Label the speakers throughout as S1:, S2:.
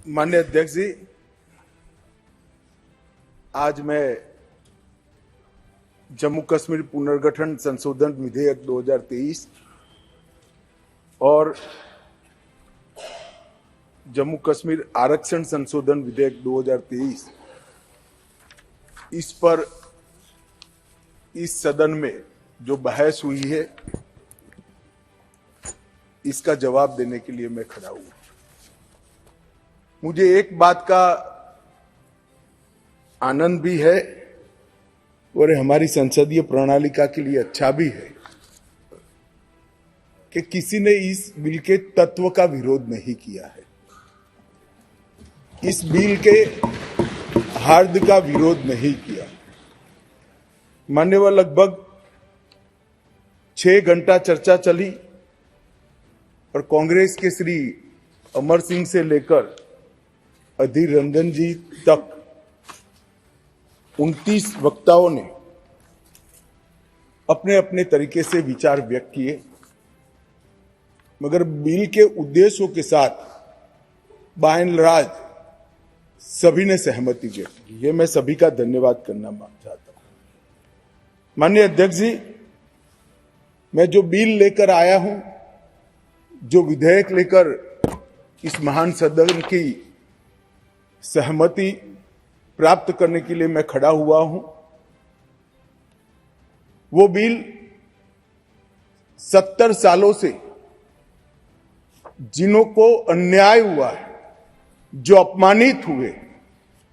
S1: माननीय अध्यक्ष जी, आज मैं जम्मू कश्मीर पुनर्गठन संशोधन विधेयक 2023 और जम्मू कश्मीर आरक्षण संशोधन विधेयक 2023 इस पर इस सदन में जो बहस हुई है इसका जवाब देने के लिए मैं खड़ा हूं। मुझे एक बात का आनंद भी है और हमारी संसदीय प्रणालिका के लिए अच्छा भी है कि किसी ने इस बिल के तत्व का विरोध नहीं किया है, इस बिल के हार्द का विरोध नहीं किया। मान्यवर, लगभग 6 घंटा चर्चा चली और कांग्रेस के श्री अमर सिंह से लेकर अधीर रंजन जी तक 29 वक्ताओं ने अपने अपने तरीके से विचार व्यक्त किए, मगर बिल के उद्देश्यों के साथ बाय एंड लार्ज सभी ने सहमति व्यक्त की। ये मैं सभी का धन्यवाद करना चाहता हूं। माननीय अध्यक्ष जी, मैं जो बिल लेकर आया हूं, जो विधेयक लेकर इस महान सदन की सहमति प्राप्त करने के लिए मैं खड़ा हुआ हूं, वो बिल 70 सालों से जिन्हों को अन्याय हुआ है, जो अपमानित हुए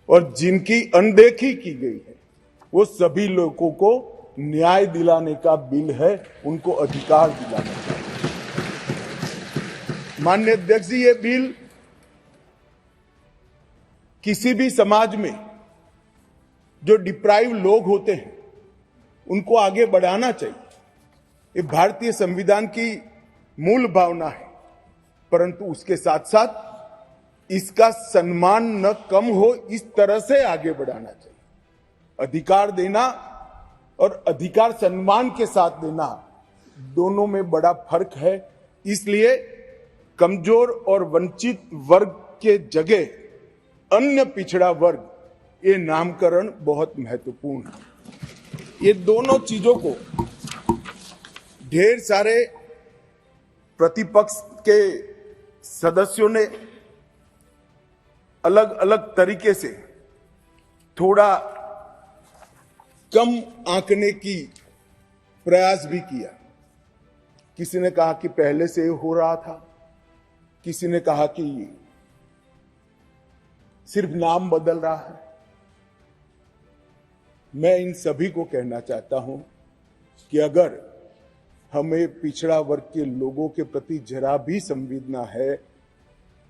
S1: और जिनकी अनदेखी की गई है, वो सभी लोगों को न्याय दिलाने का बिल है, उनको अधिकार दिलाने का। माननीय अध्यक्ष जी, ये बिल किसी भी समाज में जो डिप्राइव लोग होते हैं उनको आगे बढ़ाना चाहिए। ये भारतीय संविधान की मूल भावना है, परंतु उसके साथ साथ इसका सम्मान न कम हो, इस तरह से आगे बढ़ाना चाहिए। अधिकार देना और अधिकार सम्मान के साथ देना, दोनों में बड़ा फर्क है। इसलिए कमजोर और वंचित वर्ग के जगह अन्य पिछड़ा वर्ग, ये नामकरण बहुत महत्वपूर्ण है। ये दोनों चीजों को ढेर सारे प्रतिपक्ष के सदस्यों ने अलग अलग तरीके से थोड़ा कम आंकने की प्रयास भी किया। किसी ने कहा कि पहले से हो रहा था, किसी ने कहा कि सिर्फ नाम बदल रहा है। मैं इन सभी को कहना चाहता हूं कि अगर हमें पिछड़ा वर्ग के लोगों के प्रति जरा भी संवेदना है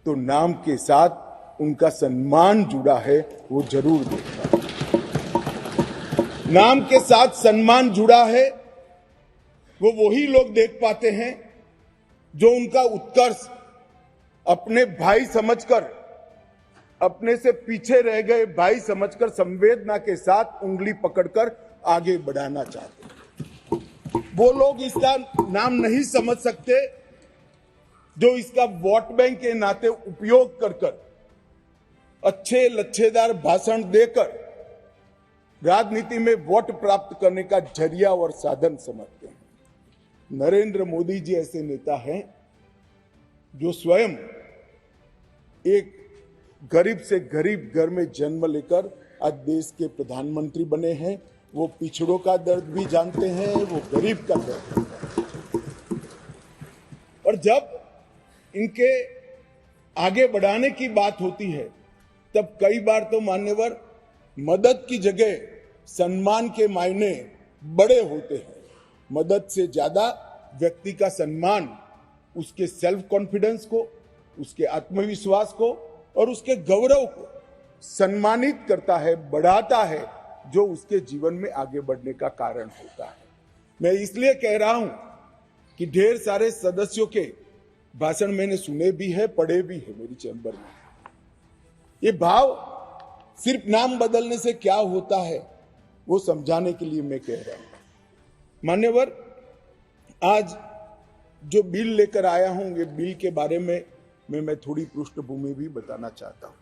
S1: तो नाम के साथ उनका सम्मान जुड़ा है, वो जरूर देखना। नाम के साथ सम्मान जुड़ा है, वो वही लोग देख पाते हैं जो उनका उत्कर्ष अपने भाई समझकर, अपने से पीछे रह गए भाई समझकर संवेदना के साथ उंगली पकड़कर आगे बढ़ाना चाहते हैं। वो लोग इसका नाम नहीं समझ सकते जो इसका वोट बैंक के नाते उपयोग कर अच्छे लच्छेदार भाषण देकर राजनीति में वोट प्राप्त करने का जरिया और साधन समझते हैं। नरेंद्र मोदी जी ऐसे नेता हैं जो स्वयं एक गरीब से गरीब घर में जन्म लेकर आज देश के प्रधानमंत्री बने हैं। वो पिछड़ों का दर्द भी जानते हैं, वो गरीब का दर्द भी जानते हैं। और जब इनके आगे बढ़ाने की बात होती है तब कई बार तो मान्यवर मदद की जगह सम्मान के मायने बड़े होते हैं। मदद से ज्यादा व्यक्ति का सम्मान उसके सेल्फ कॉन्फिडेंस को, उसके आत्मविश्वास को और उसके गौरव को सम्मानित करता है, बढ़ाता है, जो उसके जीवन में आगे बढ़ने का कारण होता है। मैं इसलिए कह रहा हूं कि ढेर सारे सदस्यों के भाषण मैंने सुने भी है, पढ़े भी है मेरी चैम्बर में। ये भाव सिर्फ नाम बदलने से क्या होता है वो समझाने के लिए मैं कह रहा हूं। मान्यवर, आज जो बिल लेकर आया हूं, ये बिल के बारे में में मैं थोड़ी पृष्ठभूमि भी बताना चाहता हूं।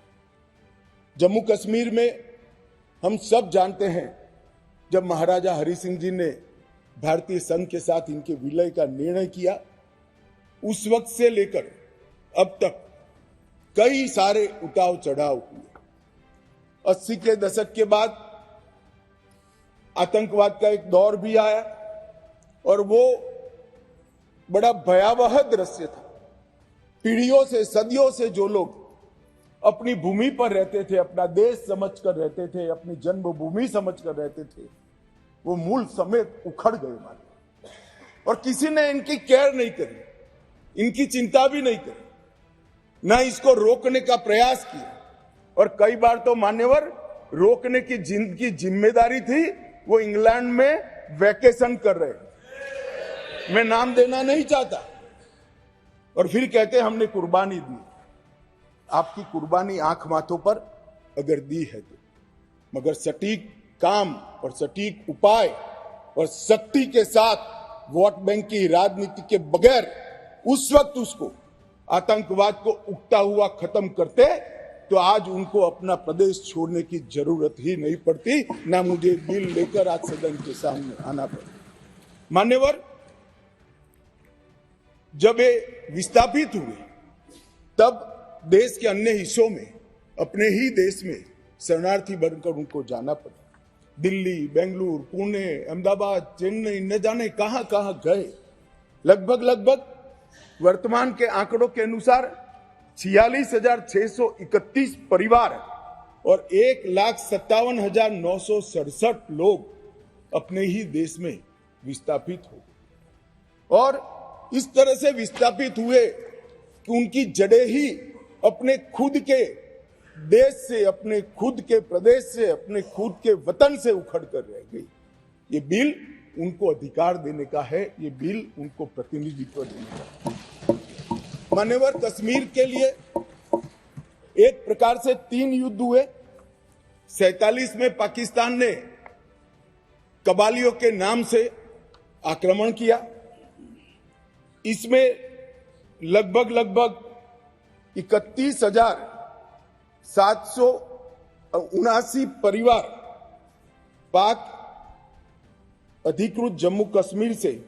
S1: जम्मू कश्मीर में हम सब जानते हैं, जब महाराजा हरि सिंह जी ने भारतीय संघ के साथ इनके विलय का निर्णय किया, उस वक्त से लेकर अब तक कई सारे उतार चढ़ाव हुए। 80 के दशक के बाद आतंकवाद का एक दौर भी आया और वो बड़ा भयावह दृश्य था। पीढ़ियों से, सदियों से जो लोग अपनी भूमि पर रहते थे, अपना देश समझकर रहते थे, अपनी जन्मभूमि समझकर रहते थे, वो मूल समेत उखड़ गए मानो। और किसी ने इनकी केयर नहीं करी, इनकी चिंता भी नहीं करी, न इसको रोकने का प्रयास किया। और कई बार तो मान्यवर रोकने की जिनकी जिम्मेदारी थी वो इंग्लैंड में वैकेशन कर रहे, मैं नाम देना नहीं चाहता, और फिर कहते हमने कुर्बानी दी। आपकी कुर्बानी आंख माथों पर अगर दी है तो, मगर सटीक काम और सटीक उपाय और शक्ति के साथ वोट बैंक की राजनीति के बगैर उस वक्त उसको आतंकवाद को उगता हुआ खत्म करते तो आज उनको अपना प्रदेश छोड़ने की जरूरत ही नहीं पड़ती, ना मुझे बिल लेकर आज सदन के सामने आना पड़ता। मान्यवर, जब ये विस्थापित हुए तब देश के अन्य हिस्सों में, अपने ही देश में शरणार्थी बनकर उनको जाना पड़ा। दिल्ली, बेंगलुरु, पुणे, अहमदाबाद, चेन्नई, न जाने कहां कहां गए। लगभग वर्तमान के आंकड़ों के अनुसार 46,631 परिवार और 1,57,967 लोग अपने ही देश में विस्थापित हो गए। और इस तरह से विस्थापित हुए कि उनकी जड़ें ही अपने खुद के देश से, अपने खुद के प्रदेश से, अपने खुद के वतन से उखड़ कर रह गई। ये बिल उनको अधिकार देने का है, ये बिल उनको प्रतिनिधित्व देने का है। मान्यवर, कश्मीर के लिए एक प्रकार से 3 युद्ध हुए। 47 में पाकिस्तान ने कबालियों के नाम से आक्रमण किया। इसमें लगभग 31,779 परिवार पाक अधिकृत जम्मू कश्मीर से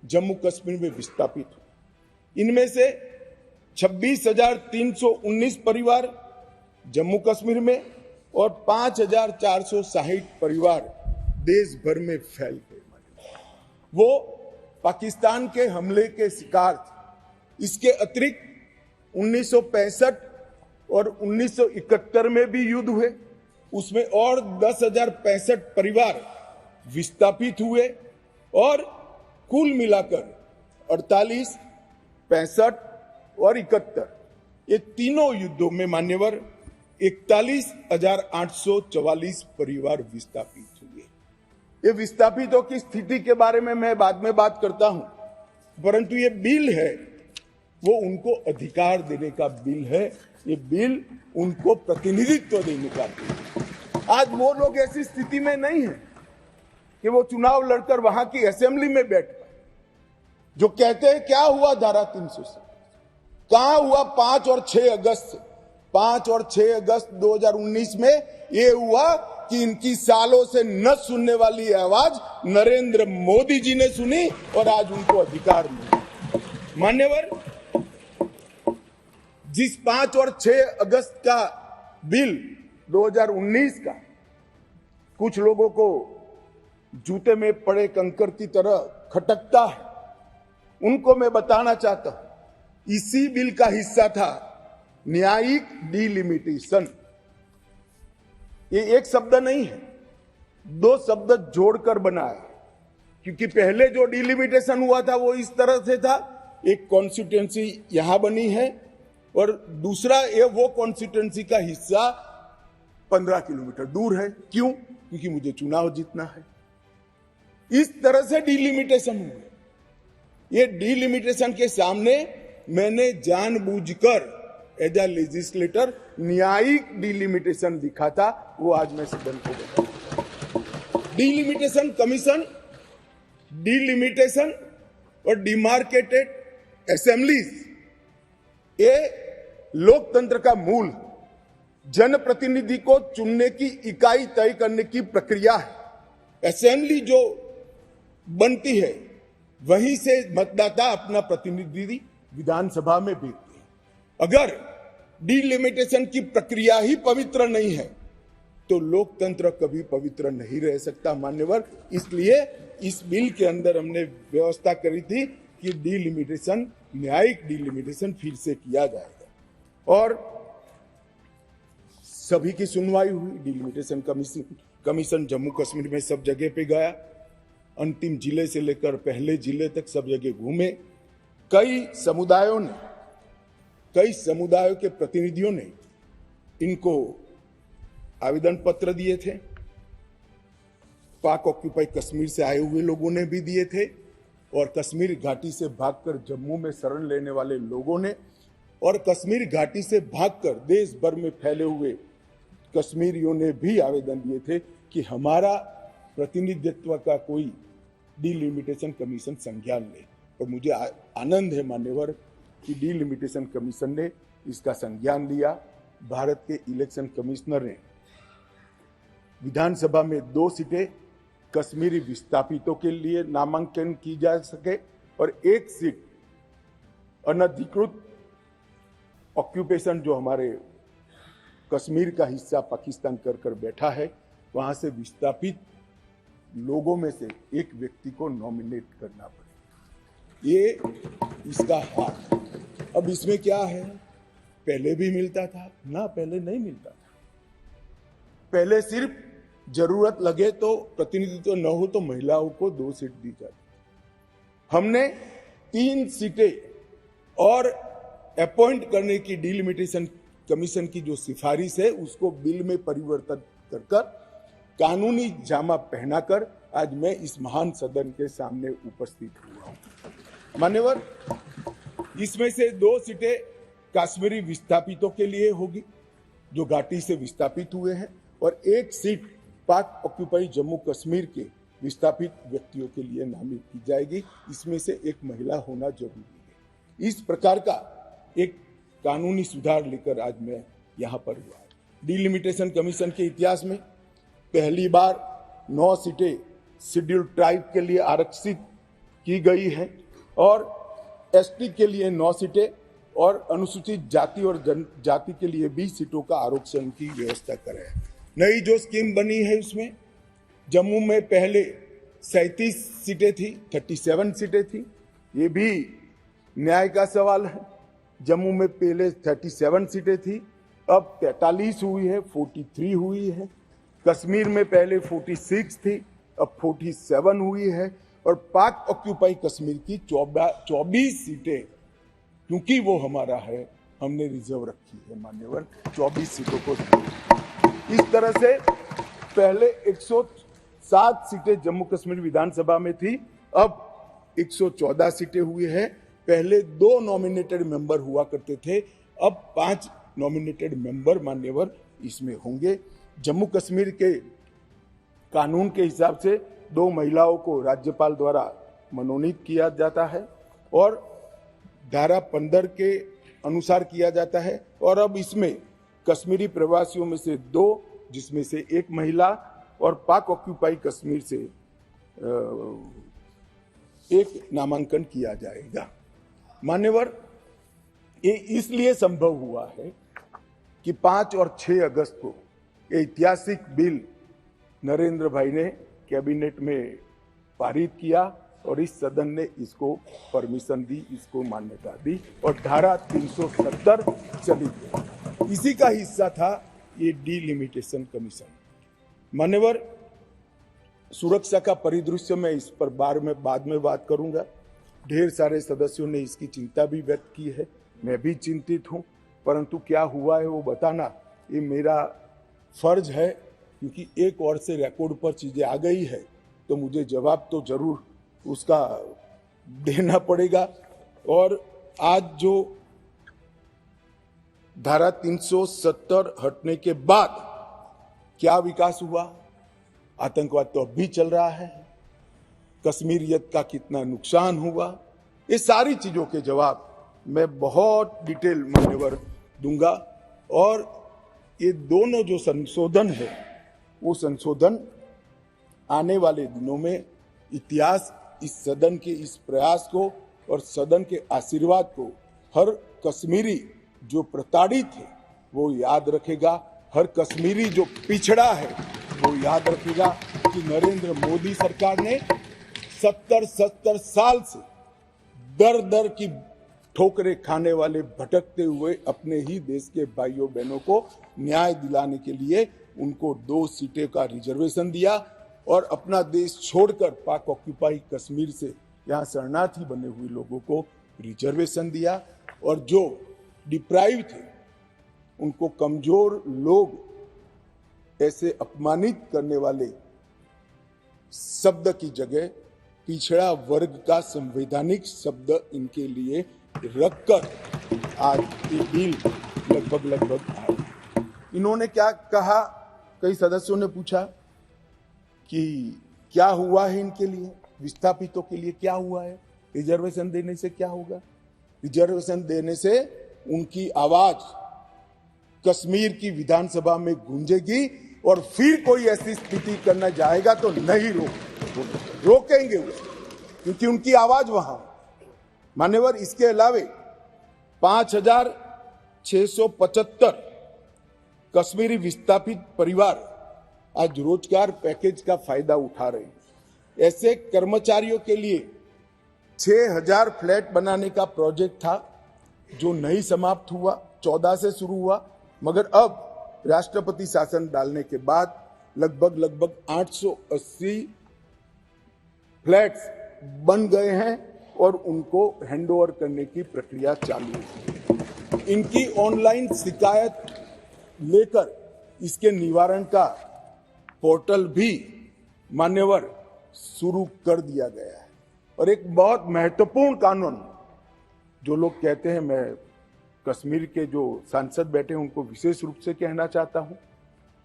S1: जम्मू कश्मीर में विस्थापित हुए। इनमें से 26,319 परिवार जम्मू कश्मीर में और 5,460 परिवार देश भर में फैल गए। वो पाकिस्तान के हमले के शिकार थे। इसके अतिरिक्त 1965 और 1971 में भी युद्ध हुए, उसमें और 10,065 परिवार विस्थापित हुए और कुल मिलाकर 48, 65 और 71 ये तीनों युद्धों में मान्यवर 41,844 परिवार विस्थापित हुए। ये विस्थापितों की स्थिति के बारे में मैं बाद में बात करता हूं, परंतु ये बिल है वो उनको अधिकार देने का बिल है, ये बिल उनको प्रतिनिधित्व देने का बिल है। आज वो लोग ऐसी स्थिति में नहीं है कि वो चुनाव लड़कर वहां की असेंबली में बैठ पाए। जो कहते हैं क्या हुआ धारा 370, कहां हुआ 5 और 6 अगस्त 2019 में ये हुआ कि इनकी सालों से न सुनने वाली आवाज नरेंद्र मोदी जी ने सुनी और आज उनको अधिकार मिला। मान्यवर, जिस 5 और 6 अगस्त का बिल 2019 का कुछ लोगों को जूते में पड़े कंकर की तरह खटकता है, उनको मैं बताना चाहता हूं, इसी बिल का हिस्सा था न्यायिक डिलिमिटेशन। ये एक शब्द नहीं है, 2 शब्द जोड़कर बना है, क्योंकि पहले जो डिलिमिटेशन हुआ था वो इस तरह से था, एक कॉन्स्टिट्यूएंसी यहां बनी है और दूसरा ये वो कॉन्स्टिट्यूएंसी का हिस्सा 15 किलोमीटर दूर है। क्यों? क्योंकि मुझे चुनाव जीतना है। इस तरह से डिलिमिटेशन हुआ। ये डिलिमिटेशन के सामने मैंने जानबूझकर एज अ लेजिस्लेटर न्यायिक डिलिमिटेशन दिखा था, वो आज मैं सदन को बताऊं। डिलिमिटेशन कमीशन, डिलिमिटेशन और डिमार्केटेड असेंबलीज, ये लोकतंत्र का मूल जनप्रतिनिधि को चुनने की इकाई तय करने की प्रक्रिया है। असेंबली जो बनती है वहीं से मतदाता अपना प्रतिनिधि विधानसभा में भेजते हैं। अगर डिलिमिटेशन की प्रक्रिया ही पवित्र नहीं है तो लोकतंत्र कभी पवित्र नहीं रह सकता मान्यवर। इसलिए इस बिल के अंदर हमने व्यवस्था करी थी कि डिलिमिटेशन, न्यायिक डिलिमिटेशन फिर से किया जाएगा और सभी की सुनवाई हुई। डिलिमिटेशन कमीशन जम्मू कश्मीर में सब जगह पे गया, अंतिम जिले से लेकर पहले जिले तक सब जगह घूमे। कई समुदायों के प्रतिनिधियों ने इनको आवेदन पत्र दिए थे, पाक ऑक्यूपाई कश्मीर से आए हुए लोगों ने भी दिए थे और कश्मीर घाटी से भागकर जम्मू में शरण लेने वाले लोगों ने और कश्मीर घाटी से भागकर देश भर में फैले हुए कश्मीरियों ने भी आवेदन दिए थे कि हमारा प्रतिनिधित्व का कोई डिलिमिटेशन कमीशन संज्ञान ले। और मुझे आनंद है मान्यवर कि डिलिमिटेशन कमीशन ने इसका संज्ञान लिया। भारत के इलेक्शन कमिश्नर ने विधानसभा में 2 सीटें कश्मीरी विस्थापितों के लिए नामांकन की जा सके और 1 सीट अनधिकृत ऑक्यूपेशन जो हमारे कश्मीर का हिस्सा पाकिस्तान कर बैठा है वहां से विस्थापित लोगों में से एक व्यक्ति को नॉमिनेट करना पड़ेगा। ये इसका हाथ। अब इसमें क्या है, पहले भी मिलता था ना, पहले नहीं मिलता था। पहले सिर्फ जरूरत लगे तो प्रतिनिधित्व न हो तो महिलाओं को 2 सीट दी जाती। हमने 3 सीटें और अपॉइंट करने की डिलिमिटेशन कमीशन की जो सिफारिश है उसको बिल में परिवर्तन कर कानूनी जामा पहनाकर आज मैं इस महान सदन के सामने उपस्थित हुआ हूं। मान्यवर, इसमें से 2 सीटें कश्मीरी विस्थापितों के लिए होगी जो घाटी से विस्थापित हुए हैं और 1 सीट पाक ऑक्यूपाई जम्मू कश्मीर के विस्थापित व्यक्तियों के लिए नामित की जाएगी। इसमें से एक महिला होना जरूरी है। इस प्रकार का एक कानूनी सुधार लेकर आज मैं यहां पर हुआ। डिलिमिटेशन कमीशन के इतिहास में पहली बार 9 सीटें शेड्यूल्ड ट्राइब के लिए आरक्षित की गई है और एसटी के लिए 9 सीटें और अनुसूचित जाति और जनजाति के लिए 20 सीटों का आरक्षण की व्यवस्था करे। नई जो स्कीम बनी है उसमें जम्मू में पहले 37 सीटें थी, 37 सीटें थी। ये भी न्याय का सवाल है। जम्मू में पहले 37 सीटें थी, अब 43 हुई है, 43 हुई है। कश्मीर में पहले 46 थी, अब 47 हुई है और पाक ऑक्यूपाई कश्मीर की 24 सीटें, क्योंकि वो हमारा है, हमने रिजर्व रखी है मान्यवर, 24 सीटों को। इस तरह से पहले 107 सीटें जम्मू कश्मीर विधानसभा में थी, अब 114 सीटें हुई है। पहले 2 नॉमिनेटेड मेंबर हुआ करते थे, अब 5 नॉमिनेटेड मेंबर मान्यवर इसमें होंगे। जम्मू कश्मीर के कानून के हिसाब से 2 महिलाओं को राज्यपाल द्वारा मनोनीत किया जाता है और धारा 15 के अनुसार किया जाता है। और अब इसमें कश्मीरी प्रवासियों में से 2, जिसमें से 1 महिला, और पाक ऑक्यूपाई कश्मीर से 1 नामांकन किया जाएगा। मान्यवर, ये इसलिए संभव हुआ है कि 5 और 6 अगस्त को ये ऐतिहासिक बिल नरेंद्र भाई ने कैबिनेट में पारित किया और इस सदन ने इसको परमिशन दी, इसको मान्यता दी और धारा 370 चली गई। इसी का हिस्सा था ये डिलिमिटेशन कमीशन। मान्यवर, सुरक्षा का परिदृश्य में इस पर बाद में बात करूंगा। ढेर सारे सदस्यों ने इसकी चिंता भी व्यक्त की है, मैं भी चिंतित हूं, परंतु क्या हुआ है वो बताना ये मेरा फर्ज है, क्योंकि एक और से रिकॉर्ड पर चीजें आ गई है तो मुझे जवाब तो जरूर उसका देना पड़ेगा। और आज जो धारा 370 हटने के बाद क्या विकास हुआ, आतंकवाद तो अब भी चल रहा है, कश्मीरियत का कितना नुकसान हुआ, ये सारी चीजों के जवाब मैं बहुत डिटेल मान्यवर दूंगा। और ये दोनों जो संशोधन है वो संशोधन आने वाले दिनों में इतिहास इस सदन के इस प्रयास को और सदन के आशीर्वाद को हर कश्मीरी जो प्रताड़ित है वो याद रखेगा, हर कश्मीरी जो पिछड़ा है वो याद रखेगा कि नरेंद्र मोदी सरकार ने 70 साल से दर दर की ठोकरें खाने वाले भटकते हुए अपने ही देश के भाइयों बहनों को न्याय दिलाने के लिए उनको 2 सीटें का रिजर्वेशन दिया और अपना देश छोड़कर पाक ऑक्यूपाई कश्मीर से यहाँ शरणार्थी बने हुए लोगों को रिजर्वेशन दिया। और जो डिप्राइव थे उनको कमजोर लोग ऐसे अपमानित करने वाले शब्द की जगह पिछड़ा वर्ग का संवैधानिक शब्द इनके लिए रखकर आज ये बिल लगभग आया। इन्होंने क्या कहा, कई सदस्यों ने पूछा कि क्या हुआ है इनके लिए, विस्थापितों के लिए क्या हुआ है, रिजर्वेशन देने से क्या होगा। रिजर्वेशन देने से उनकी आवाज कश्मीर की विधानसभा में गूंजेगी और फिर कोई ऐसी स्थिति करना जाएगा तो नहीं रोकेंगे उसे, क्योंकि उनकी आवाज वहां। मान्यवर, इसके अलावे 5,675 कश्मीरी विस्थापित परिवार आज रोजगार पैकेज का फायदा उठा रहे हैं। ऐसे कर्मचारियों के लिए 6,000 फ्लैट बनाने का प्रोजेक्ट था जो नहीं समाप्त हुआ, 14 से शुरू हुआ, मगर अब राष्ट्रपति शासन डालने के बाद लगभग 880 फ्लैट्स बन गए हैं और उनको हैंडओवर करने की प्रक्रिया चालू है। इनकी ऑनलाइन शिकायत लेकर इसके निवारण का पोर्टल भी मान्यवर शुरू कर दिया गया है। और एक बहुत महत्वपूर्ण कानून, जो लोग कहते हैं, मैं कश्मीर के जो सांसद बैठे हैं उनको विशेष रूप से कहना चाहता हूं,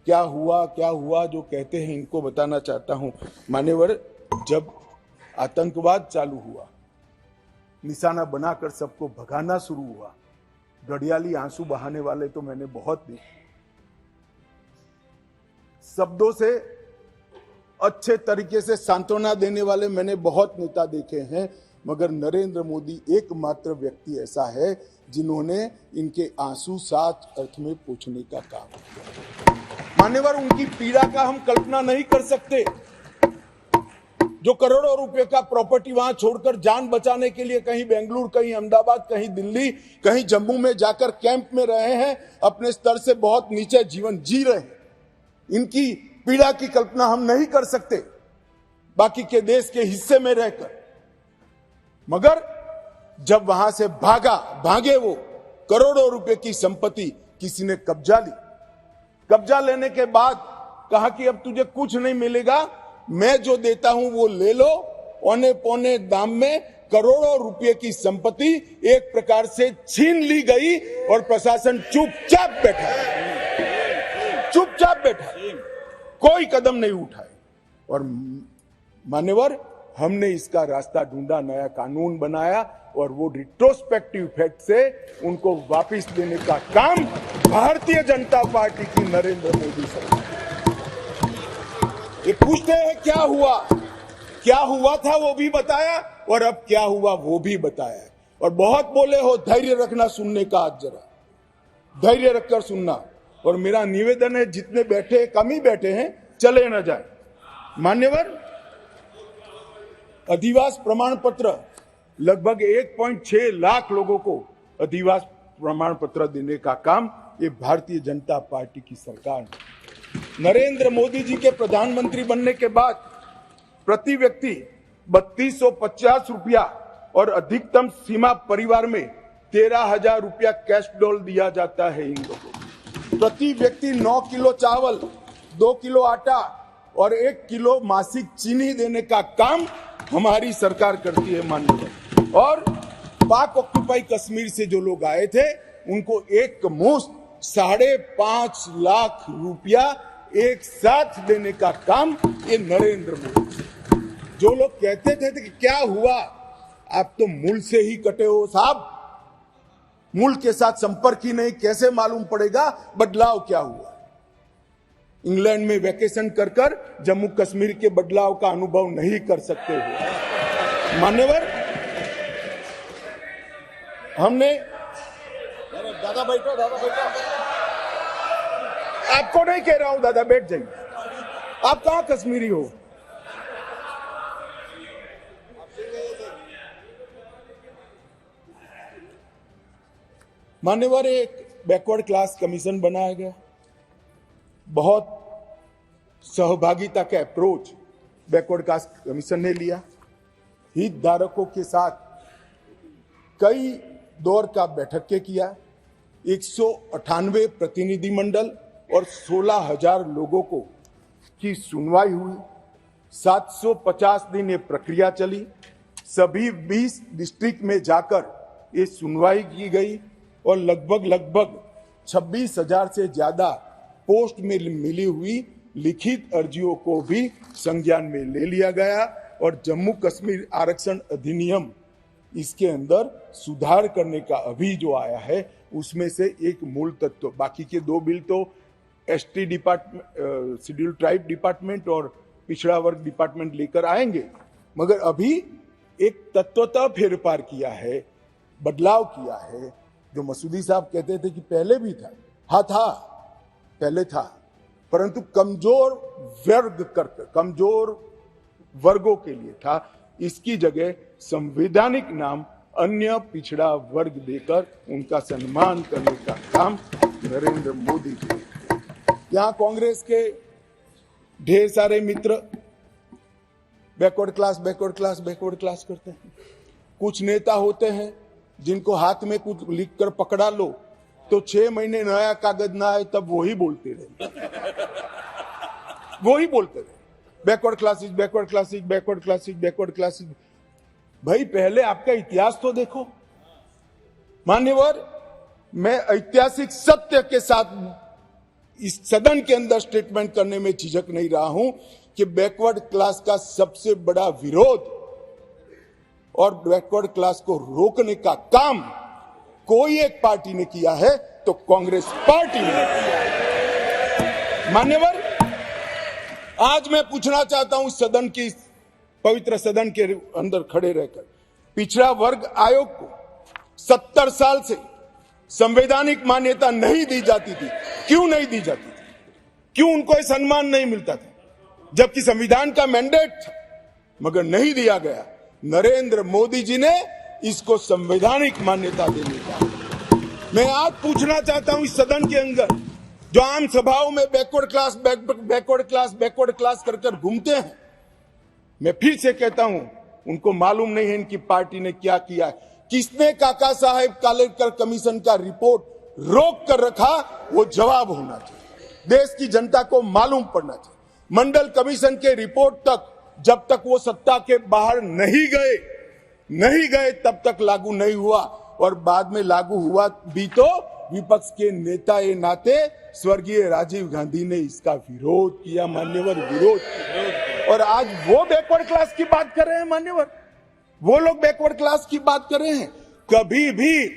S1: क्या हुआ जो कहते हैं इनको बताना चाहता हूं। मान्यवर, जब आतंकवाद चालू हुआ, निशाना बनाकर सबको भगाना शुरू हुआ, घड़ियाली आंसू बहाने वाले तो मैंने बहुत देखे, शब्दों से अच्छे तरीके से सांत्वना देने वाले मैंने बहुत नेता देखे हैं, मगर नरेंद्र मोदी एकमात्र व्यक्ति ऐसा है जिन्होंने इनके आंसू साच अर्थ में पोंछने का काम किया। मान्यवर, उनकी पीड़ा का हम कल्पना नहीं कर सकते, जो करोड़ों रुपए का प्रॉपर्टी वहां छोड़कर जान बचाने के लिए कहीं बेंगलुरु, कहीं अहमदाबाद, कहीं दिल्ली, कहीं जम्मू में जाकर कैंप में रहे हैं, अपने स्तर से बहुत नीचे जीवन जी रहे हैं। इनकी पीड़ा की कल्पना हम नहीं कर सकते बाकी के देश के हिस्से में रहकर, मगर जब वहां से भागे वो, करोड़ों रुपए की संपत्ति किसी ने कब्जा ली। कब्जा लेने के बाद कहा कि अब तुझे कुछ नहीं मिलेगा, मैं जो देता हूं वो ले लो। औने पौने दाम में करोड़ों रुपए की संपत्ति एक प्रकार से छीन ली गई और प्रशासन चुपचाप बैठा, कोई कदम नहीं उठाए। और मान्यवर, हमने इसका रास्ता ढूंढा, नया कानून बनाया और वो रिट्रोस्पेक्टिव इफेक्ट से उनको वापस देने का काम भारतीय जनता पार्टी की नरेंद्र मोदी सरकार। ये पूछते हैं क्या हुआ था वो भी बताया और अब क्या हुआ वो भी बताया। और बहुत बोले हो, धैर्य रखना सुनने का, आज जरा धैर्य रखकर सुनना। और मेरा निवेदन है, जितने बैठे कम ही बैठे हैं, चले न जाए। मान्यवर, अधिवास प्रमाण पत्र लगभग 1.6 लाख लोगों को अधिवास प्रमाण पत्र देने का काम ये भारतीय जनता पार्टी की सरकार ने। नरेंद्र मोदी जी के प्रधानमंत्री बनने के बाद प्रति व्यक्ति 3250 रुपया और अधिकतम सीमा परिवार में 13,000 रुपया कैश डॉल दिया जाता है इन लोगों को। प्रति व्यक्ति 9 किलो चावल, 2 किलो आटा और 1 किलो मासिक चीनी देने का काम हमारी सरकार करती है माननीय। और पाक ऑक्यूपाई कश्मीर से जो लोग आए थे उनको एक मुश्त 5.5 लाख रुपया एक साथ देने का काम ये नरेंद्र मोदी। जो लोग कहते थे कि क्या हुआ, आप तो मूल से ही कटे हो साहब। मूल के साथ संपर्क ही नहीं, कैसे मालूम पड़ेगा बदलाव क्या हुआ? इंग्लैंड में वैकेशन कर कर जम्मू कश्मीर के बदलाव का अनुभव नहीं कर सकते हो। मान्यवर, हमने दादा बैठो, दादा बैठो। आपको नहीं कह रहा हूं दादा, बैठ जाइए। आप कहां कश्मीरी हो? मान्यवर, एक बैकवर्ड क्लास कमीशन बनाया गया। बहुत सहभागिता का अप्रोच बैकवर्ड क्लास कमीशन ने लिया। हितधारकों के साथ कई दौर का बैठक के किया। 198 प्रतिनिधि मंडल और 16,000 लोगों को की सुनवाई हुई। 750 दिन ये प्रक्रिया चली। सभी 20 डिस्ट्रिक्ट में जाकर ये सुनवाई की गई और लगभग 26,000 से ज्यादा पोस्ट में मिली हुई लिखित अर्जियों को भी संज्ञान में ले लिया गया और जम्मू कश्मीर आरक्षण अधिनियम इसके अंदर सुधार करने का अभी जो आया है उसमें से एक मूल तत्व, बाकी के दो बिल तो ST department, schedule tribe department और पिछड़ा वर्ग डिपार्टमेंट लेकर आएंगे, मगर अभी एक तत्वतः फेरफार किया है, बदलाव किया है। जो मसूदी साहब कहते थे कि पहले भी था, हाँ था, पहले था, परंतु कमजोर वर्गों के लिए था। इसकी जगह संवैधानिक नाम अन्य पिछड़ा वर्ग देकर उनका सम्मान करने का काम नरेंद्र मोदी जी ने। यहां कांग्रेस के ढेर सारे मित्र बैकवर्ड क्लास करते हैं। कुछ नेता होते हैं जिनको हाथ में कुछ लिखकर पकड़ा लो तो 6 महीने नया कागज ना आए तब वही बोलते रहे बैकवर्ड क्लासेस। भाई पहले आपका इतिहास तो देखो। मान्यवर, मैं ऐतिहासिक सत्य के साथ इस सदन के अंदर स्टेटमेंट करने में झिझक नहीं रहा हूं कि बैकवर्ड क्लास का सबसे बड़ा विरोध और बैकवर्ड क्लास को रोकने का काम कोई एक पार्टी ने किया है तो कांग्रेस पार्टी ने किया है। मान्यवर, आज मैं पूछना चाहता हूं सदन की, पवित्र सदन के अंदर खड़े रहकर, पिछड़ा वर्ग आयोग को 70 साल से संवैधानिक मान्यता नहीं दी जाती थी। क्यों नहीं दी जाती थी? क्यों उनको सम्मान नहीं मिलता था? जबकि संविधान का मैंडेट था, मगर नहीं दिया गया। नरेंद्र मोदी जी ने इसको संवैधानिक मान्यता देने का। मैं आज पूछना चाहता हूं इस सदन के अंदर जो आम सभाओं में बैकवर्ड क्लास कर घूमते हैं, मैं फिर से कहता हूं उनको मालूम नहीं है इनकी पार्टी ने क्या किया है। किसने काका साहेब कालेकर कमीशन का रिपोर्ट रोक कर रखा, वो जवाब होना चाहिए। देश की जनता को मालूम पड़ना चाहिए। मंडल कमीशन के रिपोर्ट तक जब तक वो सत्ता के बाहर नहीं गए तब तक लागू नहीं हुआ, और बाद में लागू हुआ भी तो विपक्ष के नेता ए नाते स्वर्गीय राजीव गांधी ने इसका विरोध किया। मान्यवर, विरोध किया। और आज वो बैकवर्ड क्लास की बात कर रहे हैं। मान्यवर, वो लोग बैकवर्ड क्लास की बात कर रहे हैं। कभी भी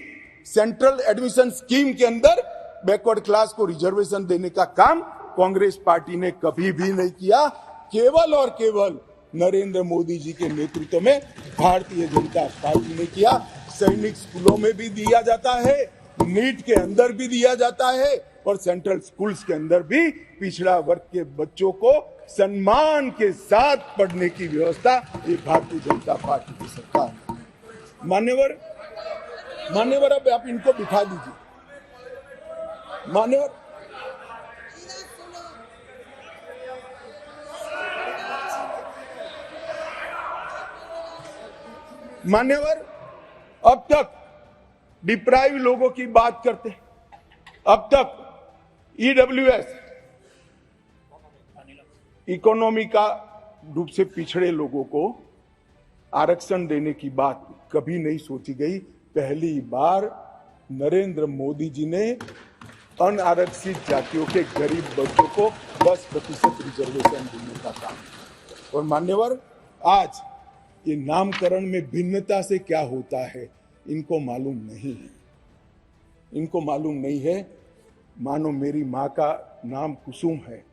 S1: सेंट्रल एडमिशन स्कीम के अंदर बैकवर्ड क्लास को रिजर्वेशन देने का काम कांग्रेस पार्टी ने कभी भी नहीं किया। केवल और केवल नरेंद्र मोदी जी के नेतृत्व में भारतीय जनता पार्टी ने किया। सैनिक स्कूलों में भी दिया जाता है, नीट के अंदर भी दिया जाता है, और सेंट्रल स्कूल्स के अंदर भी पिछड़ा वर्ग के बच्चों को सम्मान के साथ पढ़ने की व्यवस्था ये भारतीय जनता पार्टी की सरकार है। मान्यवर, अब आप इनको बिठा दीजिए। मान्यवर, अब तक डिप्राइव लोगों की बात करते हैं। अब तक ईडब्ल्यूएस, इकोनॉमी का रूप से पिछड़े लोगों को आरक्षण देने की बात कभी नहीं सोची गई। पहली बार नरेंद्र मोदी जी ने अनारक्षित जातियों के गरीब बच्चों को 10% रिजर्वेशन देने का काम। और मान्यवर, आज ये नामकरण में भिन्नता से क्या होता है इनको मालूम नहीं है। इनको मालूम नहीं है। मानो मेरी माँ का नाम कुसुम है,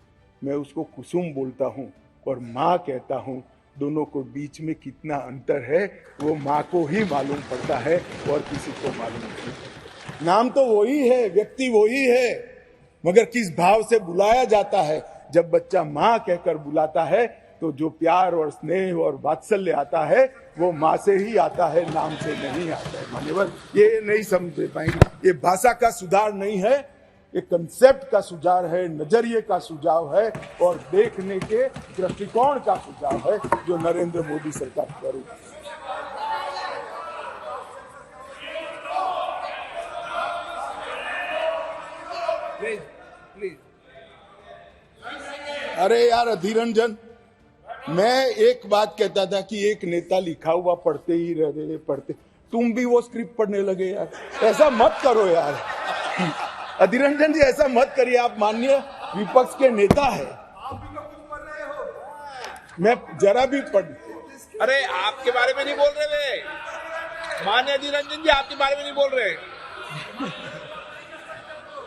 S1: मैं उसको कुसुम बोलता हूँ और माँ कहता हूँ। दोनों को बीच में कितना अंतर है वो माँ को ही मालूम पड़ता है और किसी को मालूम नहीं। नाम तो वही है, व्यक्ति वही है, मगर किस भाव से बुलाया जाता है। जब बच्चा माँ कहकर बुलाता है तो जो प्यार और स्नेह और वात्सल्य आता है वो माँ से ही आता है, नाम से नहीं आता है। मान्यवर ये नहीं समझ पाएंगे। ये भाषा का सुधार नहीं है, ये कंसेप्ट का सुझाव है, नजरिए का सुझाव है और देखने के दृष्टिकोण का सुझाव है जो नरेंद्र मोदी सरकार कर रही है। प्लीज। अरे यार अधीर रंजन, मैं एक बात कहता था कि एक नेता लिखा हुआ पढ़ते ही रहे, पढ़ते, तुम भी वो स्क्रिप्ट पढ़ने लगे यार। ऐसा मत करो यार अधीर रंजन जी, ऐसा मत करिए। आप माननीय विपक्ष के नेता है, मैं जरा भी पढ़।
S2: अरे आपके बारे में नहीं बोल रहे वे, माननीय अधीर रंजन जी आपके बारे में नहीं बोल रहे।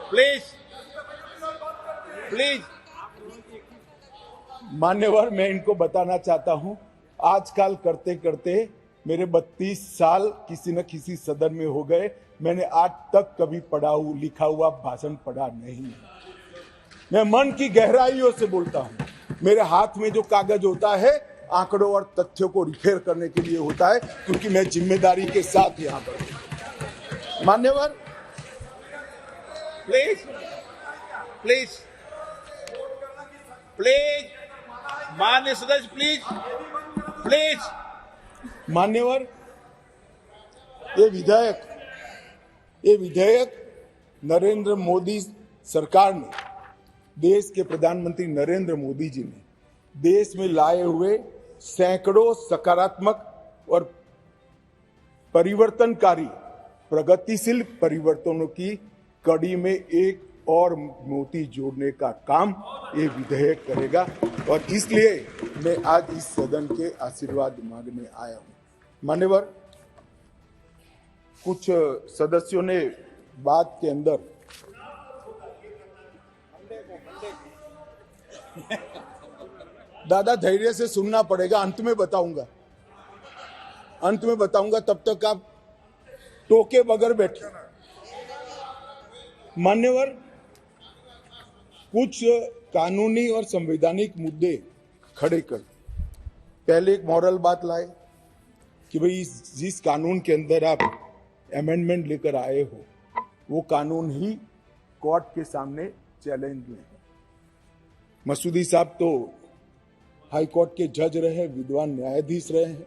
S2: प्लीज
S1: मान्यवर, मैं इनको बताना चाहता हूं, आजकल करते करते मेरे 32 साल किसी न किसी सदन में हो गए। मैंने आज तक कभी लिखा हुआ भाषण पढ़ा नहीं। मैं मन की गहराइयों से बोलता हूं। मेरे हाथ में जो कागज होता है आंकड़ों और तथ्यों को रिफेर करने के लिए होता है, क्योंकि मैं जिम्मेदारी के साथ यहाँ पर। मान्यवर
S2: प्लीज माननीय सदस्य प्लीज।
S1: मान्यवर, ये विधेयक नरेंद्र मोदी सरकार ने, देश के प्रधानमंत्री नरेंद्र मोदी जी ने देश में लाए हुए सैकड़ों सकारात्मक और परिवर्तनकारी प्रगतिशील परिवर्तनों की कड़ी में एक और मोती जोड़ने का काम ये विधेयक करेगा और इसलिए मैं आज इस सदन के आशीर्वाद मांगने आया हूं। मान्यवर, कुछ सदस्यों ने बात के अंदर दादा धैर्य से सुनना पड़ेगा, अंत में बताऊंगा, तब तक आप टोके बगैर बैठे। मान्यवर, कुछ कानूनी और संवैधानिक मुद्दे खड़े कर पहले एक मॉरल बात लाए कि भाई जिस कानून के अंदर आप अमेंडमेंट लेकर आए हो वो कानून ही कोर्ट के सामने चैलेंज में है। मसूदी साहब तो हाई कोर्ट के जज रहे, विद्वान न्यायाधीश रहे हैं,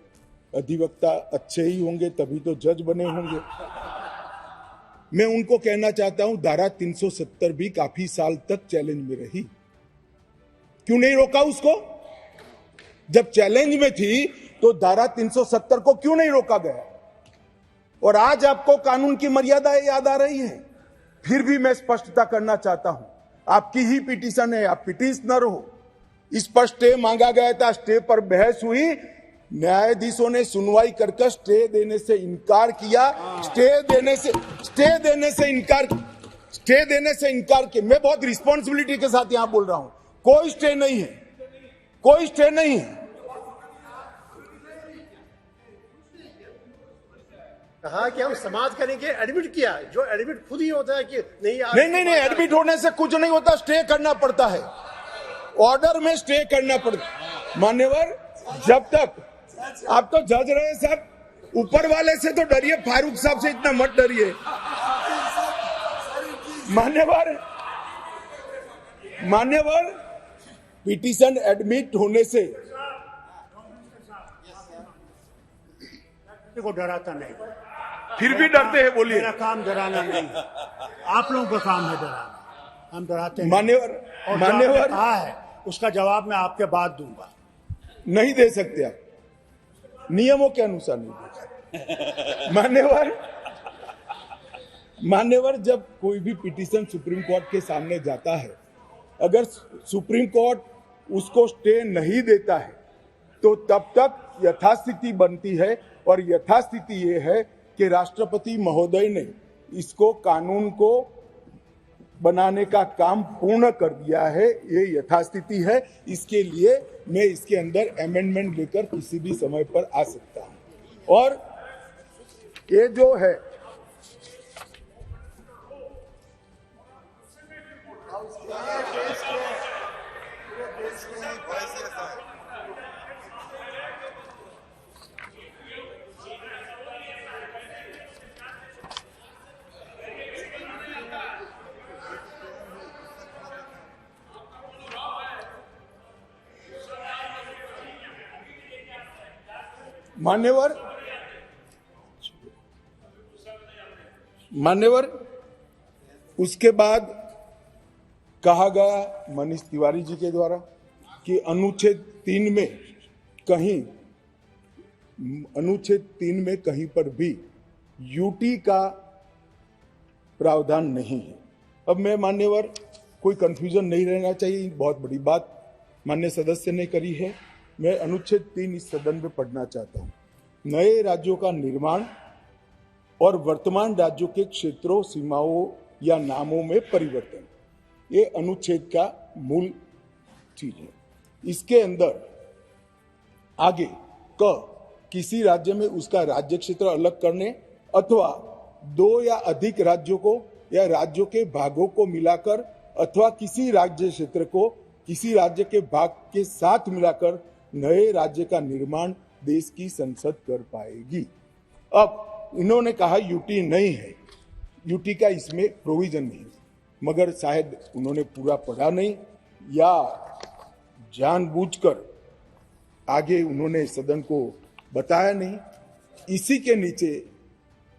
S1: अधिवक्ता अच्छे ही होंगे तभी तो जज बने होंगे। मैं उनको कहना चाहता हूं, धारा 370 भी काफी साल तक चैलेंज में रही, क्यों नहीं रोका उसको? जब चैलेंज में थी तो धारा 370 को क्यों नहीं रोका गया? और आज आपको कानून की मर्यादाएं याद आ रही हैं। फिर भी मैं स्पष्टता करना चाहता हूं, आपकी ही पिटीशन है, आप पिटीशनर हो। इस पर स्टे मांगा गया था, स्टे पर बहस हुई, न्यायाधीशों ने सुनवाई करके स्टे देने से इनकार किया। स्टे देने से इनकार किया। मैं बहुत रिस्पॉन्सिबिलिटी के साथ यहां बोल रहा हूं, कोई स्टे नहीं है।
S3: कहा कि हम समाज करेंगे, एडमिट किया, जो एडमिट खुद ही होता है कि नहीं,
S1: एडमिट होने से कुछ नहीं होता, स्टे करना पड़ता है, ऑर्डर में स्टे करना पड़ता है। मान्यवर, जब तक आप तो जज रहे साहब, ऊपर वाले से तो डरिए, फारूक साहब से इतना मत डरिए। मान्यवर, पिटीशन एडमिट होने से
S3: को डराता नहीं,
S1: फिर भी डरते हैं, बोलिए।
S3: मेरा काम डराना नहीं, आप लोगों का काम है डराना, हम डराते नहीं।
S1: मान्यवर
S3: कहा है उसका जवाब मैं आपके बाद दूंगा।
S1: नहीं दे सकते आप, नियमों के अनुसार नहीं दे सकते। मान्यवर, जब कोई भी पिटीशन सुप्रीम कोर्ट के सामने जाता है, अगर सुप्रीम कोर्ट उसको स्टे नहीं देता है तो तब तक यथास्थिति बनती है, और यथास्थिति ये है कि राष्ट्रपति महोदय ने इसको कानून को बनाने का काम पूर्ण कर दिया है। ये यथास्थिति है। इसके लिए मैं इसके अंदर अमेंडमेंट लेकर किसी भी समय पर आ सकता हूं। और ये जो है मान्यवर उसके बाद कहा गया मनीष तिवारी जी के द्वारा कि अनुच्छेद 3 में कहीं पर भी यूटी का प्रावधान नहीं है। अब मैं मान्यवर कोई कंफ्यूजन नहीं रहना चाहिए, बहुत बड़ी बात माननीय सदस्य ने करी है। मैं अनुच्छेद 3 इस सदन में पढ़ना चाहता हूं। नए राज्यों का निर्माण और वर्तमान राज्यों के क्षेत्रों, सीमाओं या नामों में परिवर्तन, ये अनुच्छेद का मूल चीज है। इसके अंदर आगे किसी राज्य में उसका राज्य क्षेत्र अलग करने अथवा 2 या अधिक राज्यों को या राज्यों के भागों को मिलाकर अथवा किसी राज्य क्षेत्र को किसी राज्य के भाग के साथ मिलाकर नए राज्य का निर्माण देश की संसद कर पाएगी। अब इन्होंने कहा यूटी नहीं है, यूटी का इसमें प्रोविजन नहीं, मगर शायद उन्होंने पूरा पढ़ा नहीं या जानबूझकर आगे उन्होंने सदन को बताया नहीं। इसी के नीचे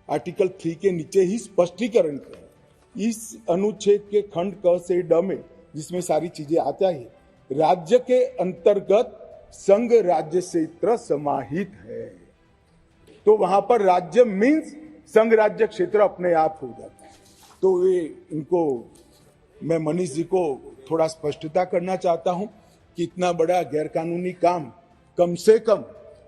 S1: आर्टिकल 3 के नीचे ही स्पष्टीकरण किया। इस अनुच्छेद के खंड क से ड में जिसमें सारी चीजें आता है, राज्य के अंतर्गत संघ राज्य क्षेत्र समाहित है। तो वहां पर राज्य मीन्स संघ राज्य क्षेत्र अपने आप हो जाता है। तो ये इनको मैं मनीष जी को थोड़ा स्पष्टता करना चाहता हूं कि इतना बड़ा गैरकानूनी काम कम से कम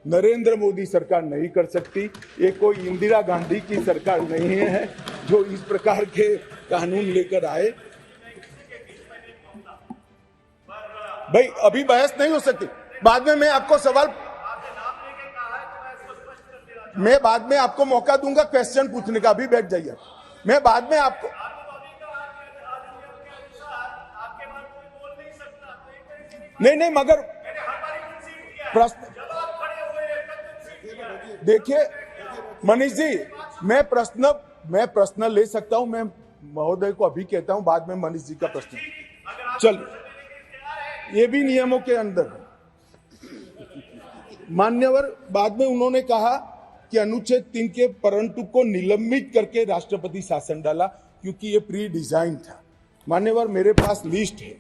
S1: नरेंद्र मोदी सरकार नहीं कर सकती। ये कोई इंदिरा गांधी की सरकार नहीं है जो इस प्रकार के कानून लेकर आए। भाई अभी बहस नहीं हो सकती, बाद में मैं आपको सवाल, मैं बाद में आपको मौका दूंगा क्वेश्चन पूछने का। अभी बैठ जाइए, मैं बाद में आपको नहीं मगर प्रश्न देखिए मनीष जी, मैं प्रश्न ले सकता हूं। मैं महोदय को अभी कहता हूं, बाद में मनीष जी का प्रश्न। चल, ये भी नियमों के अंदर है। मान्यवर बाद में उन्होंने कहा कि अनुच्छेद 3 के परंतु को निलंबित करके राष्ट्रपति शासन डाला क्योंकि ये प्री डिजाइन था। मान्यवर मेरे पास लिस्ट है।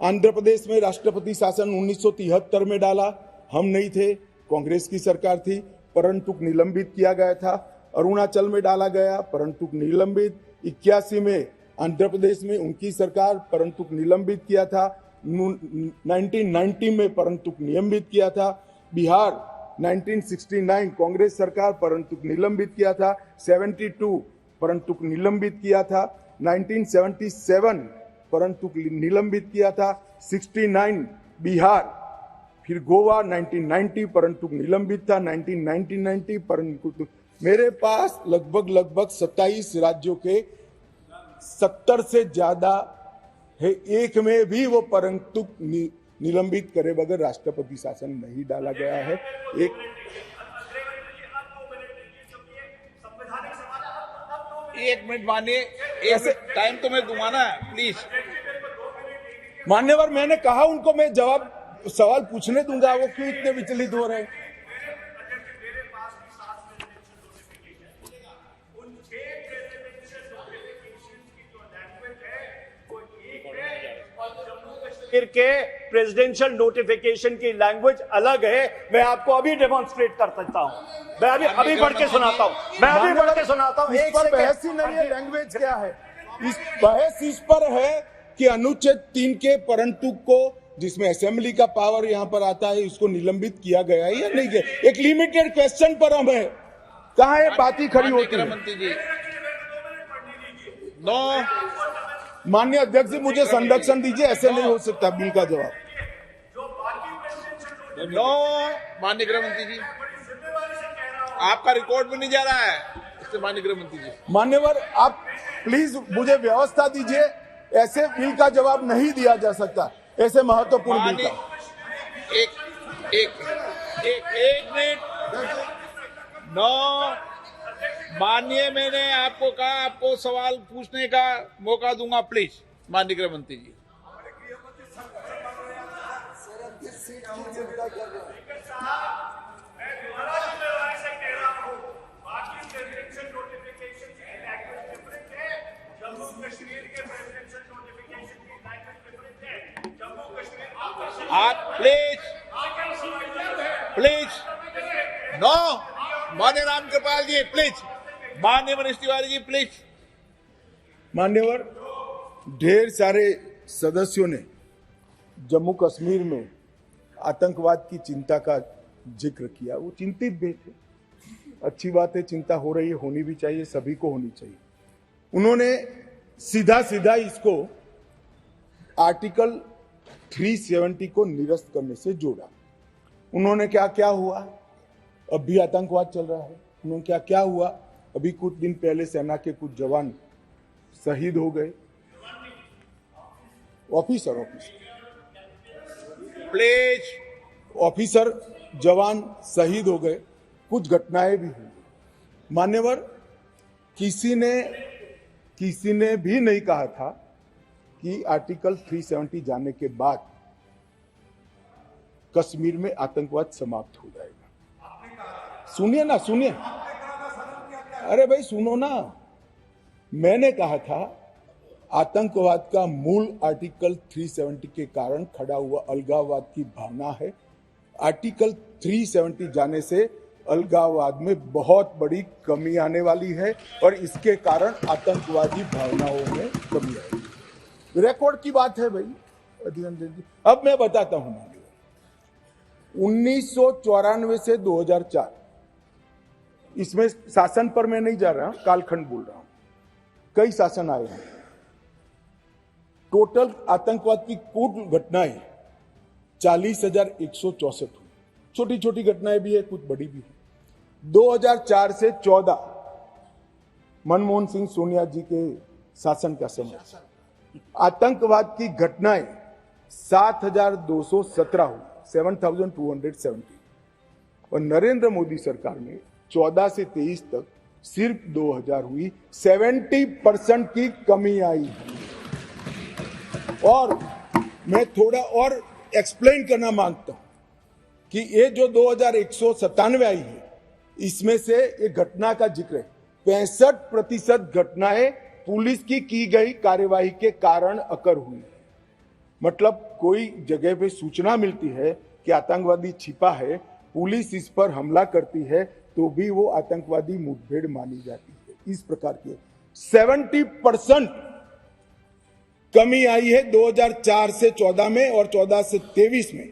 S1: आंध्र प्रदेश में राष्ट्रपति शासन 1973 में डाला, हम नहीं थे, कांग्रेस की सरकार थी, परंतु निलंबित किया गया था। अरुणाचल में डाला गया, परंतु निलंबित। 81 में आंध्र प्रदेश में उनकी सरकार, परंतु निलंबित किया था। 1990 में परंतु निलंबित किया था। बिहार 1969 कांग्रेस सरकार, परंतु निलंबित किया था। 72 परंतु निलंबित किया था। 1977 परंतु निलंबित किया था। 69 बिहार, फिर गोवा 1990 परंतु निलंबित था। 1990 परंतु मेरे पास लगभग 27 राज्यों के 70 से ज्यादा है, एक में भी वो परंतु निलंबित करे बगैर राष्ट्रपति शासन नहीं डाला गया है।
S2: एक मिनट मानिए, ऐसे टाइम तो मैं दूंगा ना, प्लीज।
S1: मान्यवर मैंने कहा उनको मैं जवाब सवाल पूछने दूंगा, वो क्यों इतने विचलित हो रहे हैं?
S3: के प्रेसिडेंशियल नोटिफिकेशन की लैंग्वेज अलग है। मैं आपको अभी डेमोन्स्ट्रेट कर सकता हूं। मैं अभी बढ़ के सुनाता हूं। मैं अभी बढ़ के सुनाता हूं।
S1: इस पर बहस ही नहीं है, लैंग्वेज क्या है? इस बहस इस पर है कि अनुच्छेद 3 के परंतु को, जिसमें असेंबली का पावर यहां पर आता है, इसको निलंबित किया गया है या नहीं किया? एक लिमिटेड क्वेश्चन पर हम है, कहां ये बात ही खड़ी होती है?
S2: नो
S1: माननीय अध्यक्ष जी, मुझे संरक्षण दीजिए, ऐसे नहीं हो सकता बिल का जवाब।
S2: नो माननीय गृह मंत्री जी, आपका रिकॉर्ड में नहीं जा रहा है, इससे माननीय गृह मंत्री जी।
S1: मान्यवर, आप प्लीज मुझे व्यवस्था दीजिए, ऐसे बिल का जवाब नहीं दिया जा सकता, ऐसे महत्वपूर्ण बिल का।
S2: एक मिनट। नो माननीय, मैंने आपको कहा आपको सवाल पूछने का मौका दूंगा, प्लीज माननीय गृह मंत्री जी। आप प्लीज नो माननीय राम कृपाल जी, प्लीज माननीय मनीष तिवारी जी, प्लीज।
S1: मान्यवर, ढेर सारे सदस्यों ने जम्मू कश्मीर में आतंकवाद की चिंता का जिक्र किया। वो चिंतित भी थे, अच्छी बात है, चिंता हो रही है, होनी भी चाहिए, सभी को होनी चाहिए। उन्होंने सीधा सीधा इसको आर्टिकल 370 को निरस्त करने से जोड़ा। उन्होंने क्या क्या हुआ, अब भी आतंकवाद चल रहा है। उन्होंने क्या क्या हुआ, अभी कुछ दिन पहले सेना के कुछ जवान शहीद हो गए, ऑफिसर
S2: प्लीज
S1: ऑफिसर जवान शहीद हो गए, कुछ घटनाएं भी हुई। मान्यवर, किसी ने भी नहीं कहा था कि आर्टिकल 370 जाने के बाद कश्मीर में आतंकवाद समाप्त हो जाएगा। सुनिए ना, सुनिए, अरे भाई सुनो ना, मैंने कहा था आतंकवाद का मूल आर्टिकल 370 के कारण खड़ा हुआ अलगाववाद की भावना है। आर्टिकल 370 जाने से अलगाववाद में बहुत बड़ी कमी आने वाली है और इसके कारण आतंकवादी भावनाओं में कमी आएगी। रिकॉर्ड की बात है भाई अधीर रंजन जी। अब मैं बताता हूं, 1994 से 2004, इसमें शासन पर मैं नहीं जा रहा हूं, कालखंड बोल रहा हूं, कई शासन आए हैं। टोटल आतंकवाद की कुल घटनाएं 40,164 हुई। छोटी छोटी घटनाएं भी है, कुछ बड़ी भी है। 2004 से 14 मनमोहन सिंह सोनिया जी के शासन का समय, आतंकवाद की घटनाएं 7,217 हुई, 7,270। और नरेंद्र मोदी सरकार में 14 से 23 तक सिर्फ 2,000 हुई, 70% की कमी आई। और मैं थोड़ा और एक्सप्लेन करना मांगता हूं कि ये जो 2,197 आई है, इसमें से एक घटना का जिक्र है, 65% घटनाएं पुलिस की गई कार्यवाही के कारण अकर हुई। मतलब कोई जगह पे सूचना मिलती है कि आतंकवादी छिपा है, पुलिस इस पर हमला करती है, तो भी वो आतंकवादी मुठभेड़ मानी जाती है। इस प्रकार की 70% कमी आई है 2004 से 14 में, और 14 से 23 में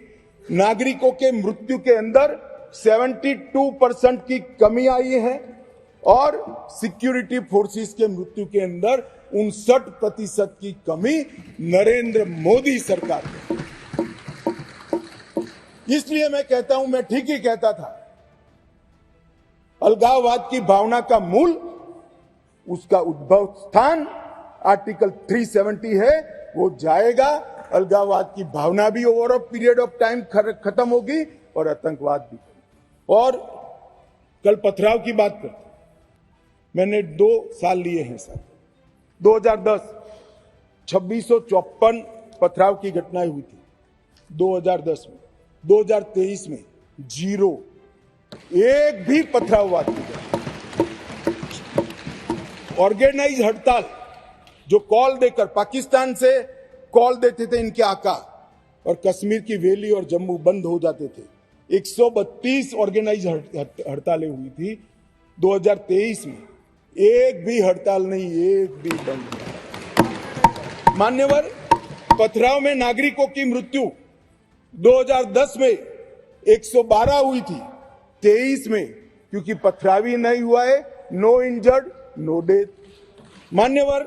S1: नागरिकों के मृत्यु के अंदर 72% की कमी आई है, और सिक्योरिटी फोर्सेस के मृत्यु के अंदर 59% की कमी नरेंद्र मोदी सरकार में। इसलिए मैं कहता हूं, मैं ठीक ही कहता था, अलगाववाद की भावना का मूल, उसका उद्भव स्थान आर्टिकल 370 है, वो जाएगा, अलगाववाद की भावना भी over a period of time खत्म होगी और आतंकवाद भी। और कल पथराव की बात करते, मैंने 2 साल लिए हैं सर। 2010 2654 पथराव की घटनाएं हुई थी 2010 में। 2023 में 0, एक भी पथराववाद की घटना। ऑर्गेनाइज हड़ताल, जो कॉल देकर पाकिस्तान से कॉल देते थे इनके आका, और कश्मीर की वैली और जम्मू बंद हो जाते थे। 132 ऑर्गेनाइज हड़तालें हुई थी 2023 में, एक भी हड़ताल नहीं, एक भी बंद। मान्यवर, पथराव में नागरिकों की मृत्यु 2010 में 112 हुई थी, 23 में क्योंकि पथराव ही नहीं हुआ है, नो इंजर्ड नो डेथ। मान्यवर,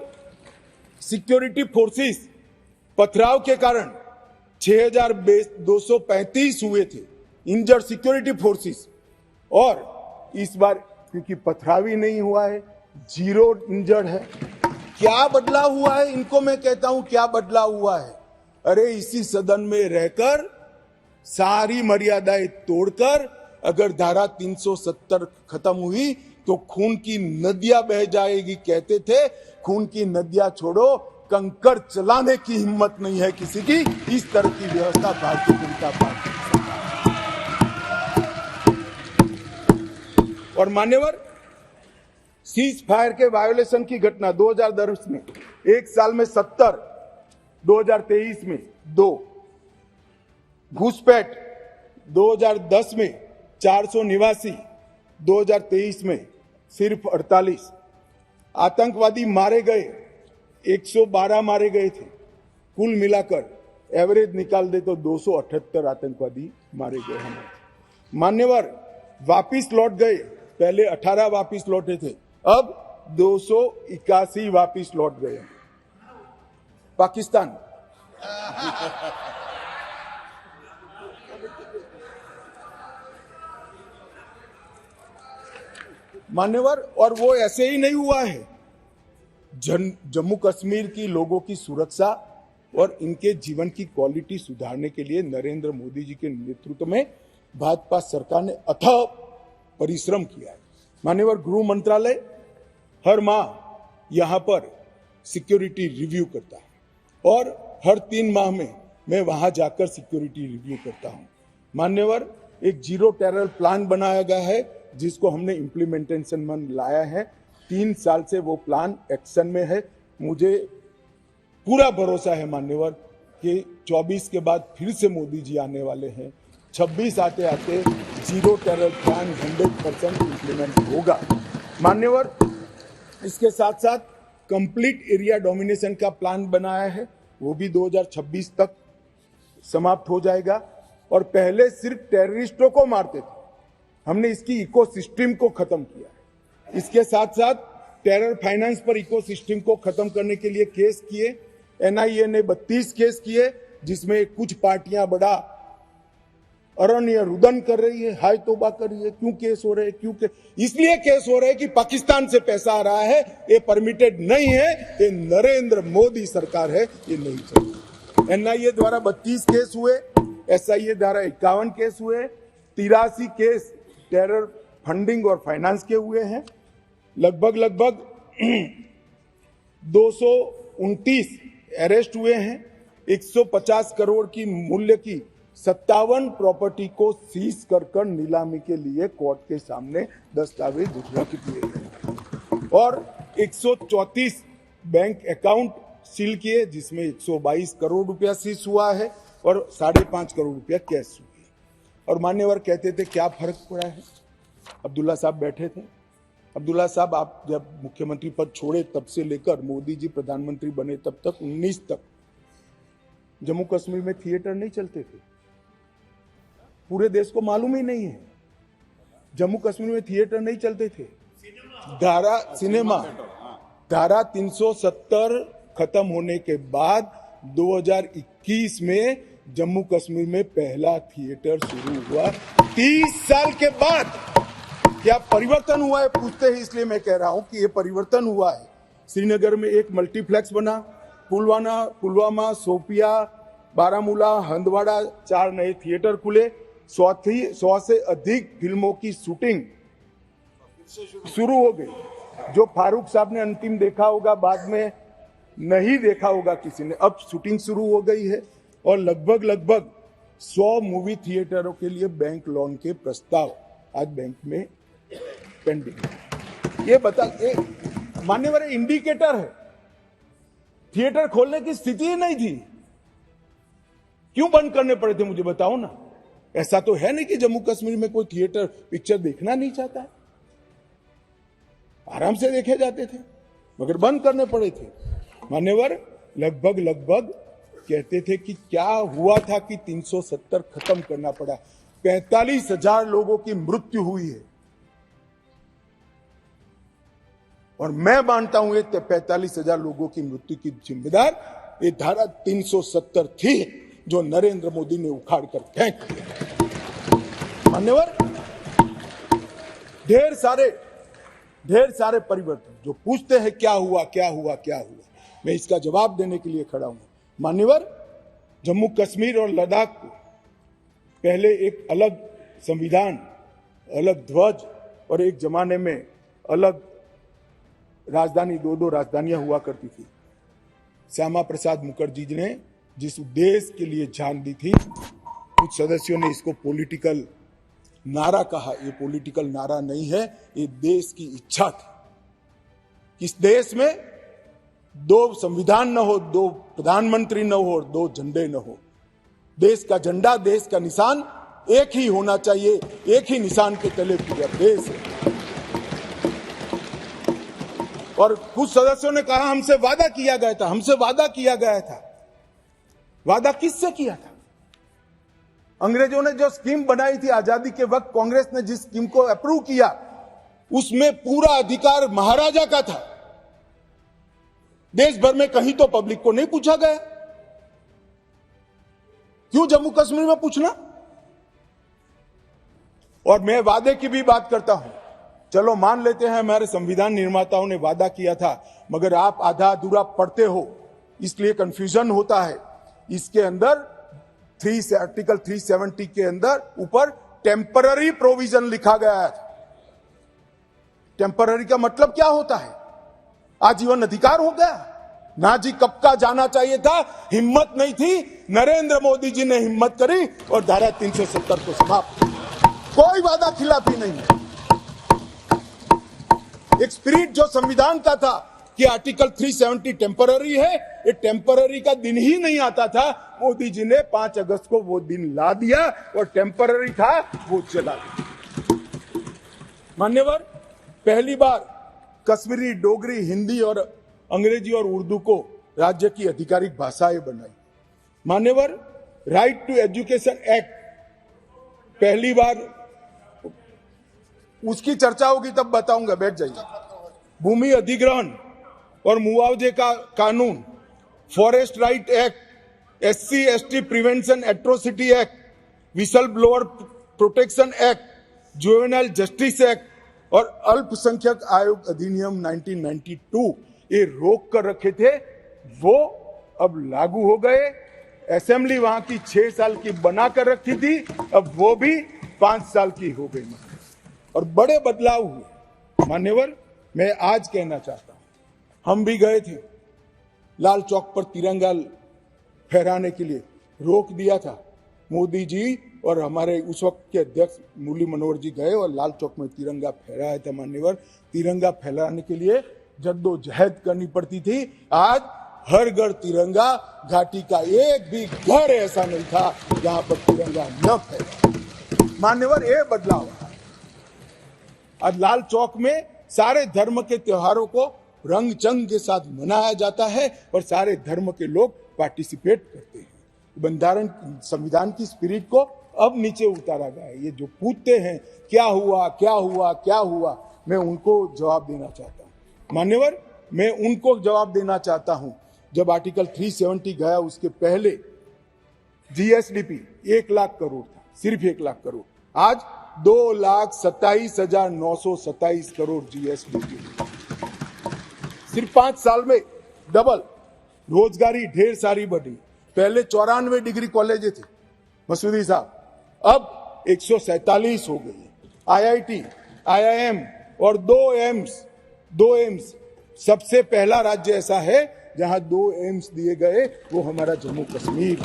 S1: सिक्योरिटी फोर्सेस पथराव के कारण 6,235 हुए थे इंजर्ड सिक्योरिटी फोर्सेस, और इस बार क्योंकि पथराव ही नहीं हुआ है, 0 इंजर्ड है। क्या बदलाव हुआ है? इनको मैं कहता हूं क्या बदलाव हुआ है। अरे इसी सदन में रहकर सारी मर्यादाएं तोड़कर अगर धारा 370 खत्म हुई तो खून की नदियां बह जाएगी कहते थे। खून की नदियां छोड़ो, कंकड़ चलाने की हिम्मत नहीं है किसी की। इस तरह की व्यवस्था भारतीय जनता पार्टी की सरकार। और मान्यवर, सीज फायर के वायोलेशन की घटना 2010 में 1 साल में 70, 2023 में 2, घुसपैठ 2010 में 489, 2023 में सिर्फ 48, आतंकवादी मारे गए 112 मारे गए थे। कुल मिलाकर एवरेज निकाल दे तो 278 आतंकवादी मारे गए हमारे। मान्यवर, वापिस लौट गए, पहले 18 वापिस लौटे थे, अब 281 वापिस लौट गए। पाकिस्तान मान्यवर, और वो ऐसे ही नहीं हुआ है। जम्मू कश्मीर की लोगों की सुरक्षा और इनके जीवन की क्वालिटी सुधारने के लिए नरेंद्र मोदी जी के नेतृत्व में भाजपा सरकार ने अथक परिश्रम किया है। मान्यवर, गृह मंत्रालय हर माह यहां पर सिक्योरिटी रिव्यू करता है और हर 3 माह में मैं वहां जाकर सिक्योरिटी रिव्यू करता हूं। मान्यवर, एक 0 टेरर प्लान बनाया गया है जिसको हमने इम्प्लीमेंटेशन में लाया है। 3 साल से वो प्लान एक्शन में है। मुझे पूरा भरोसा है मान्यवर कि 24 के बाद फिर से मोदी जी आने वाले हैं। 26 आते आते 0 टेरर प्लान 100% इम्प्लीमेंट होगा। मान्यवर, इसके साथ साथ कंप्लीट एरिया डोमिनेशन का प्लान बनाया है, वो भी 2026 तक समाप्त हो जाएगा। और पहले सिर्फ टेररिस्टों को मारते थे, हमने इसकी इकोसिस्टम को खत्म किया है। इसके साथ साथ टेरर फाइनेंस पर इकोसिस्टम को खत्म करने के लिए केस किए। एनआईए ने 32 केस किए, जिसमें कुछ पार्टियां बड़ा अरण्य रुदन कर रही है, हाय तौबा कर रही है। क्यों केस हो रहे हैं? क्यों इसलिए केस हो रहे हैं कि पाकिस्तान से पैसा आ रहा है, ये परमिटेड नहीं है, ये नरेंद्र मोदी सरकार है, ये नहीं चाहिए। एनआईए द्वारा 32 केस हुए, एसआईए द्वारा 51 केस हुए, 83 केस टेरर फंडिंग और फाइनेंस के हुए हैं। लगभग 229 अरेस्ट हुए हैं। 150 करोड़ की मूल्य की 57 प्रॉपर्टी को सीज कर नीलामी के लिए कोर्ट के सामने दस्तावेज रख दिए गए और 134 बैंक अकाउंट सील किए, जिसमें 122 करोड़ रुपया सीज हुआ है और 5.5 करोड़ रुपया कैश हुई। और मान्यवर कहते थे क्या फर्क पड़ा है? अब्दुल्ला साहब बैठे थे। अब्दुल्ला साहब, आप जब मुख्यमंत्री पद छोड़े तब से लेकर मोदी जी प्रधानमंत्री बने तब तक 19 तक जम्मू कश्मीर में थिएटर नहीं चलते थे। पूरे देश को मालूम ही नहीं है, जम्मू कश्मीर में थिएटर नहीं चलते थे। धारा 370 खत्म होने के बाद 2021 में जम्मू कश्मीर में पहला थिएटर शुरू हुआ। 30 साल के बाद क्या परिवर्तन हुआ है पूछते हैं, इसलिए मैं कह रहा हूं कि ये परिवर्तन हुआ है। श्रीनगर में एक मल्टीप्लेक्स बना, पुलवामा, शोपिया, बारामूला, हंदवाड़ा 4 नए थिएटर खुले। 100 से अधिक फिल्मों की शूटिंग शुरू हो गई। जो फारूक साहब ने अंतिम देखा होगा, बाद में नहीं देखा होगा किसी ने, अब शूटिंग शुरू हो गई है। और लगभग 100 मूवी थिएटरों के लिए बैंक लोन के प्रस्ताव आज बैंक में पेंडिंग। ये मान्यवर इंडिकेटर है, थिएटर खोलने की स्थिति ही नहीं थी। क्यों बंद करने पड़े थे मुझे बताओ ना। ऐसा तो है नहीं कि जम्मू कश्मीर में कोई थिएटर पिक्चर देखना नहीं चाहता है, आराम से देखे जाते थे, मगर बंद करने पड़े थे। मान्यवर, लगभग कहते थे कि क्या हुआ था कि 370 खत्म करना पड़ा। 45,000 लोगों की मृत्यु हुई है। और मैं मानता हूं ये 45,000 लोगों की मृत्यु की जिम्मेदार ये धारा 370 थी जो नरेंद्र मोदी ने उखाड़ कर फेंक दिया। मान्यवर, ढेर सारे परिवर्तन जो पूछते हैं क्या हुआ क्या हुआ क्या हुआ, मैं इसका जवाब देने के लिए खड़ा हूं। मान्यवर, जम्मू कश्मीर और लद्दाख को पहले एक अलग संविधान, अलग ध्वज और एक जमाने में अलग राजधानी, दो राजधानियां हुआ करती थी। श्यामा प्रसाद मुखर्जी ने जिस उद्देश्य के लिए जान दी थी, कुछ सदस्यों ने इसको पॉलिटिकल नारा कहा। ये पॉलिटिकल नारा नहीं है, ये देश की इच्छा थी। इस देश में 2 संविधान न हो, 2 प्रधानमंत्री न हो और 2 झंडे न हो। देश का झंडा, देश का निशान एक ही होना चाहिए, एक ही निशान के तले पूरा देश है। और कुछ सदस्यों ने कहा हमसे वादा किया गया था, हमसे वादा किया गया था। वादा किससे किया था? अंग्रेजों ने जो स्कीम बनाई थी आजादी के वक्त, कांग्रेस ने जिस स्कीम को अप्रूव किया, उसमें पूरा अधिकार महाराजा का था। देश भर में कहीं तो पब्लिक को नहीं पूछा गया, क्यों जम्मू कश्मीर में पूछना? और मैं वादे की भी बात करता हूं। चलो मान लेते हैं हमारे संविधान निर्माताओं ने वादा किया था, मगर आप आधा अधूरा पढ़ते हो, इसलिए कंफ्यूजन होता है। इसके अंदर आर्टिकल 370 के अंदर ऊपर टेम्पररी प्रोविजन लिखा गया है। टेम्पररी का मतलब क्या होता है? आजीवन अधिकार हो गया ना जी? कब का जाना चाहिए था, हिम्मत नहीं थी, नरेंद्र मोदी जी ने हिम्मत करी और धारा 370 को समाप्त। कोई वादा खिलाफी नहीं है। एक स्पिरिट जो संविधान का था कि आर्टिकल 370 टेम्पररी है, ये टेम्पररी का दिन ही नहीं आता था। मोदी जी ने 5 अगस्त को वो दिन ला दिया और टेम्पररी था वो चला दिया। मान्यवर, पहली बार कश्मीरी, डोगरी, हिंदी और अंग्रेजी और उर्दू को राज्य की आधिकारिक भाषाएं बनाई। मान्यवर, राइट टू एजुकेशन एक्ट पहली बार, उसकी चर्चा होगी तब बताऊंगा, बैठ जाइए। भूमि अधिग्रहण और मुआवजे का कानून, forest right act, SC ST prevention atrocity act, whistle blower protection act, juvenile justice act और अल्पसंख्यक आयोग अधिनियम 1992 ये रोक कर रखे थे, वो अब लागू हो गए। असेंबली वहां की 6 साल की बना कर रखी थी, अब वो भी 5 साल की हो गई और बड़े बदलाव हुए। मान्यवर, मैं आज कहना चाहता हूं, हम भी गए थे लाल चौक पर तिरंगा फहराने के लिए, रोक दिया था मोदी जी और हमारे उस वक्त के अध्यक्ष मुरली मनोहर जी गए और लाल चौक में तिरंगा फहराया था। मान्यवर, तिरंगा फहराने के लिए जद्दोजहद करनी पड़ती थी। आज हर घर तिरंगा, घाटी का एक भी घर ऐसा नहीं था जहां पर तिरंगा न फहरा। मान्यवर, ये बदलाव है। आज लाल चौक में सारे धर्म के त्योहारों को रंग चंग के साथ मनाया जाता है और सारे धर्म के लोग पार्टिसिपेट करते हैं। बंधारण, संविधान की स्पिरिट को अब नीचे उतारा गया है। ये जो पूछते हैं क्या हुआ क्या हुआ क्या हुआ, मैं उनको जवाब देना चाहता हूं। मान्यवर, मैं उनको जवाब देना चाहता हूं, जब आर्टिकल 370 गया उसके पहले GSDP 1 लाख करोड़ था, सिर्फ 1 लाख करोड़। आज 2,27,927 करोड़ GSDP, सिर्फ 5 साल में डबल। रोजगारी ढेर सारी बढ़ी। पहले 94 डिग्री कॉलेज थे मसूदी साहब, अब 147 हो गई। IIT, IIM और 2 एम्स, सबसे पहला राज्य ऐसा है जहां 2 एम्स दिए गए, वो हमारा जम्मू कश्मीर।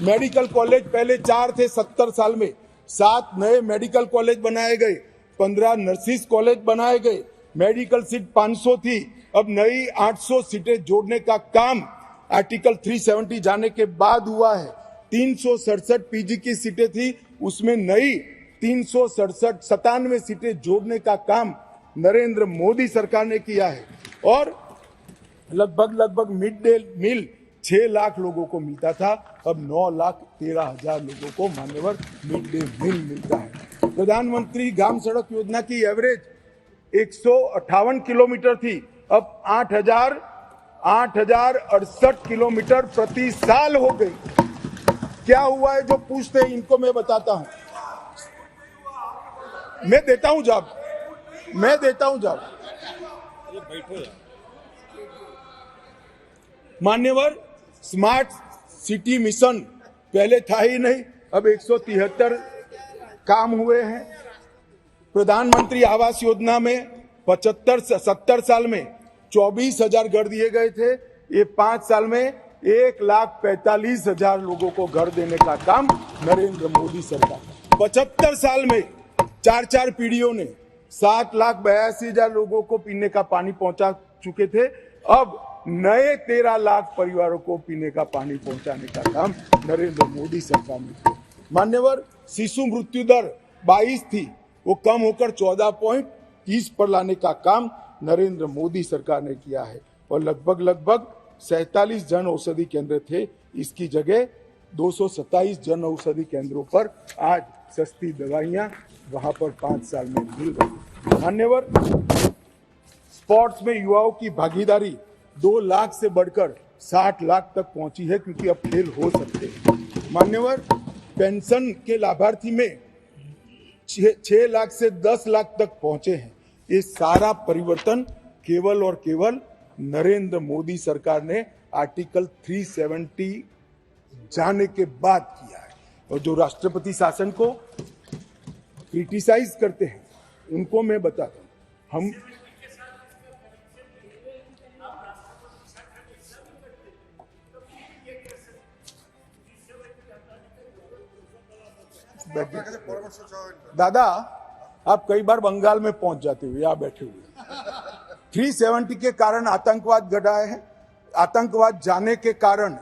S1: मेडिकल कॉलेज पहले 4 थे 70 साल में, 7 नए मेडिकल कॉलेज बनाए गए, 15 नर्सिस कॉलेज बनाए गए। मेडिकल सीट 500 थी, अब नई 800 सीटें जोड़ने का काम आर्टिकल 370 जाने के बाद हुआ है। 367 PG की सीटें थी, उसमें नई 397 सीटें जोड़ने का काम नरेंद्र मोदी सरकार ने किया है। और लगभग मिड डे मील 6 लाख लोगों को मिलता था, अब 9,13,000 लोगों को मान्यवर मिड डे मील मिलता है। प्रधानमंत्री ग्राम सड़क योजना की एवरेज 158 किलोमीटर थी, अब 8,068 किलोमीटर प्रति साल हो गई। क्या हुआ है जो पूछते हैं इनको मैं बताता हूं। मैं देता हूं जवाब। मान्यवर, स्मार्ट सिटी मिशन पहले था ही नहीं, अब 173 काम हुए हैं। प्रधानमंत्री आवास योजना में 70 साल में 24,000 घर दिए गए थे। ये 5 साल में 1,45,000 लोगों को घर देने का काम नरेंद्र मोदी सरकार। 75 साल में 4 पीढ़ियों ने 7,82,000 लोगों को पीने का पानी पहुंचा चुके थे। अब नए 13 लाख परिवारों को पीने का पानी पहुंचाने का काम नरेंद्र मोदी सरकार ने किया। मान्यवर, शिशु मृत्यु दर 22 थी, वो कम होकर 14.30 पर लाने का काम नरेंद्र मोदी सरकार ने किया है। और लगभग 47 जन औषधि केंद्र थे, इसकी जगह 227 जन औषधि केंद्रों पर आज सस्ती दवाइयां वहां पर 5 साल में मिल रही। मान्यवर, स्पोर्ट्स में युवाओं की भागीदारी 2 लाख से बढ़कर 60 लाख तक पहुंची है, क्योंकि अब खेल हो सकते हैं। मान्यवर, पेंशन के लाभार्थी में 6 लाख से 10 लाख तक पहुंचे हैं। ये सारा परिवर्तन केवल और केवल नरेंद्र मोदी सरकार ने आर्टिकल 370 जाने के बाद किया है। और जो राष्ट्रपति शासन को क्रिटिसाइज करते हैं उनको मैं बताता हूं, हम दादा, आप कई बार बंगाल में पहुंच जाते हुए यहाँ बैठे हुए। 370 के कारण आतंकवाद घटा है। आतंकवाद जाने के कारण,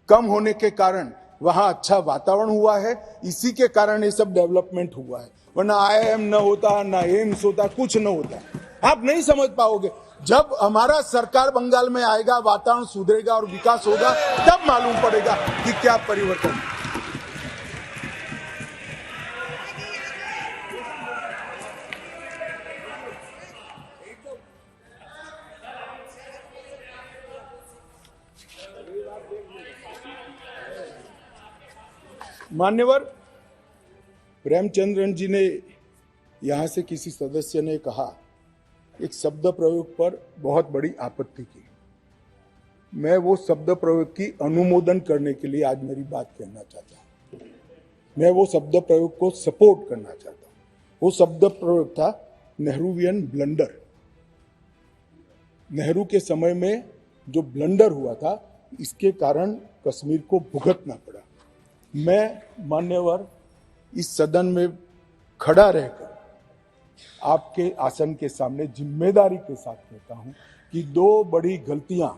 S1: कम होने के कारण वहां अच्छा वातावरण हुआ है। इसी के कारण ये सब डेवलपमेंट हुआ है, वरना IIM न होता, ना एम्स होता, कुछ न होता। आप नहीं समझ पाओगे। जब हमारा सरकार बंगाल में आएगा, वातावरण सुधरेगा और विकास होगा, तब मालूम पड़ेगा कि क्या परिवर्तन। मान्यवर, प्रेमचंद्रन जी ने यहां से किसी सदस्य ने कहा, एक शब्द प्रयोग पर बहुत बड़ी आपत्ति की। मैं वो शब्द प्रयोग की अनुमोदन करने के लिए आज मेरी बात कहना चाहता हूं। मैं वो शब्द प्रयोग को सपोर्ट करना चाहता हूं। वो शब्द प्रयोग था नेहरूवियन ब्लंडर। नेहरू के समय में जो ब्लंडर हुआ था, इसके कारण कश्मीर को भुगतना पड़ा। मैं मान्यवर इस सदन में खड़ा रहकर आपके आसन के सामने जिम्मेदारी के साथ कहता हूं कि 2 बड़ी गलतियां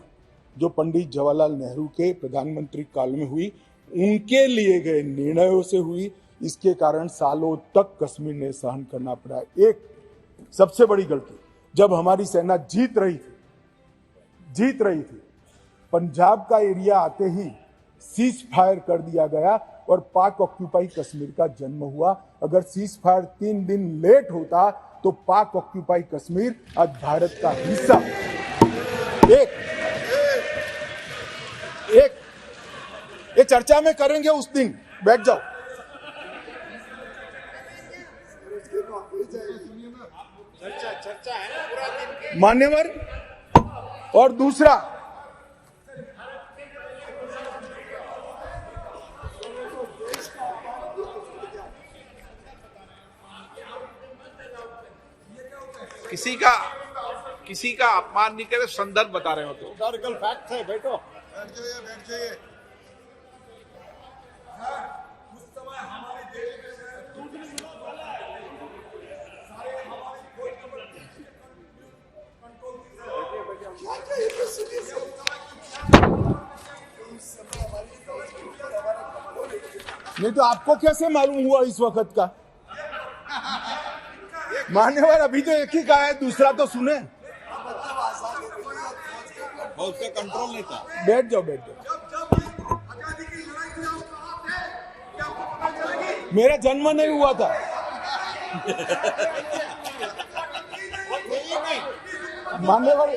S1: जो पंडित जवाहरलाल नेहरू के प्रधानमंत्री काल में हुई, उनके लिए गए निर्णयों से हुई। इसके कारण सालों तक कश्मीर ने सहन करना पड़ा। एक सबसे बड़ी गलती, जब हमारी सेना जीत रही थी, पंजाब का एरिया आते ही सीज फायर कर दिया गया और पाक ऑक्यूपाई कश्मीर का जन्म हुआ। अगर सीज फायर 3 दिन लेट होता तो पाक ऑक्यूपाई कश्मीर आज भारत का हिस्सा। ये चर्चा में करेंगे उस दिन, बैठ जाओ। चर्चा है ना पूरा दिन। मान्यवर, और दूसरा,
S2: किसी का अपमान नहीं करे, संदर्भ बता रहे हो तो
S3: हिस्टोरिकल फैक्ट है। बैठो,
S1: बैठ जाइए। उस समय हमारे देश नहीं तो आपको कैसे मालूम हुआ इस वक्त का? मान्यवर, अभी तो एक ही कहा है, दूसरा तो सुने।
S2: उसका कंट्रोल नहीं था।
S1: बैठ जाओ। मेरा जन्म नहीं हुआ था। मान्यवर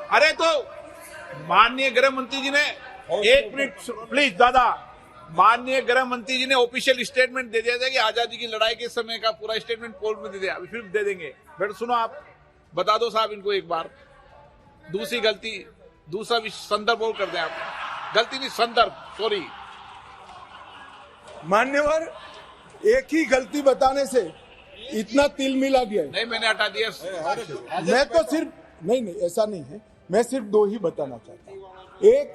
S2: अरे तो माननीय गृह मंत्री जी ने एक मिनट प्लीज दादा, माननीय गृह मंत्री जी ने ऑफिशियल स्टेटमेंट दे दिया था कि आजादी की लड़ाई के समय का पूरा स्टेटमेंट कोर्ट में दे दिया, अभी फिर दे देंगे। बेटा सुनो, आप बता दो साहब इनको एक बार। दूसरी गलती, दूसरा भी संदर्भ और कर दें आप, गलती नहीं संदर्भ, सॉरी।
S1: मान्यवर, एक ही गलती बताने से इतना तिल मिला गया है।
S2: नहीं, मैंने हटा दिया।
S1: मैं तो सिर्फ नहीं ऐसा नहीं है, मैं सिर्फ दो ही बताना चाहता हूं। एक,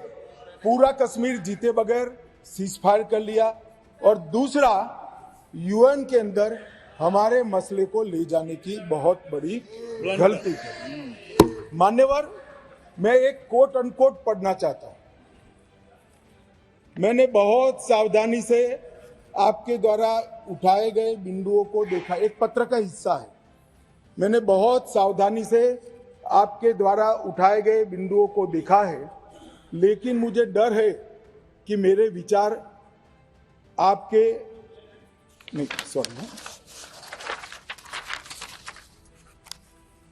S1: पूरा कश्मीर जीते बगैर सीज फायर कर लिया, और दूसरा यूएन के अंदर हमारे मसले को ले जाने की बहुत बड़ी गलती है। मान्यवर, मैं एक कोट अनकोट पढ़ना चाहता हूं। मैंने बहुत सावधानी से आपके द्वारा उठाए गए बिंदुओं को देखा, एक पत्र का हिस्सा है। मैंने बहुत सावधानी से आपके द्वारा उठाए गए बिंदुओं को देखा है, लेकिन मुझे डर है कि मेरे विचार आपके नहीं, सॉरी,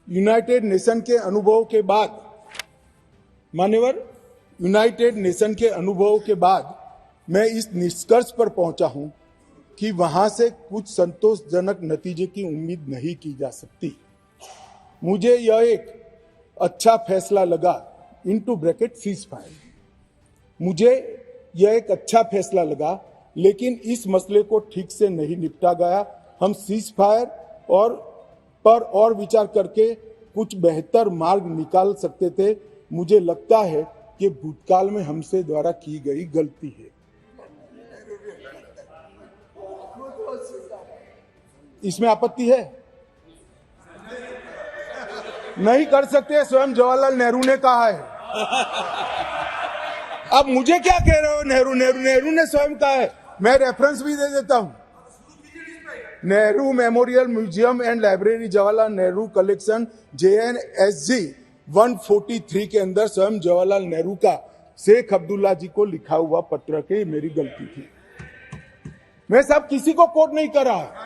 S1: यूनाइटेड नेशन के अनुभव के बाद, मान्यवर, यूनाइटेड नेशन के अनुभव के बाद मैं इस निष्कर्ष पर पहुंचा हूं कि वहां से कुछ संतोषजनक नतीजे की उम्मीद नहीं की जा सकती। मुझे यह एक अच्छा फैसला लगा, इनटू ब्रैकेट सीज फायर, मुझे यह एक अच्छा फैसला लगा, लेकिन इस मसले को ठीक से नहीं निपटा गया। हम सीज फायर और विचार करके कुछ बेहतर मार्ग निकाल सकते थे। मुझे लगता है कि भूतकाल में हमसे द्वारा की गई गलती है। इसमें आपत्ति है? नहीं कर सकते, स्वयं जवाहरलाल नेहरू ने कहा है। अब मुझे क्या कह रहे हो? नेहरू ने स्वयं कहा है। मैं रेफरेंस भी दे देता हूं। Nehru memorial museum and library, Jawaharlal Nehru collection, JNSG 143 के अंदर स्वयं जवाहरलाल नेहरू का शेख अब्दुल्ला जी को लिखा हुआ पत्र के मेरी गलती थी। मैं सब किसी को कोट नहीं कर रहा।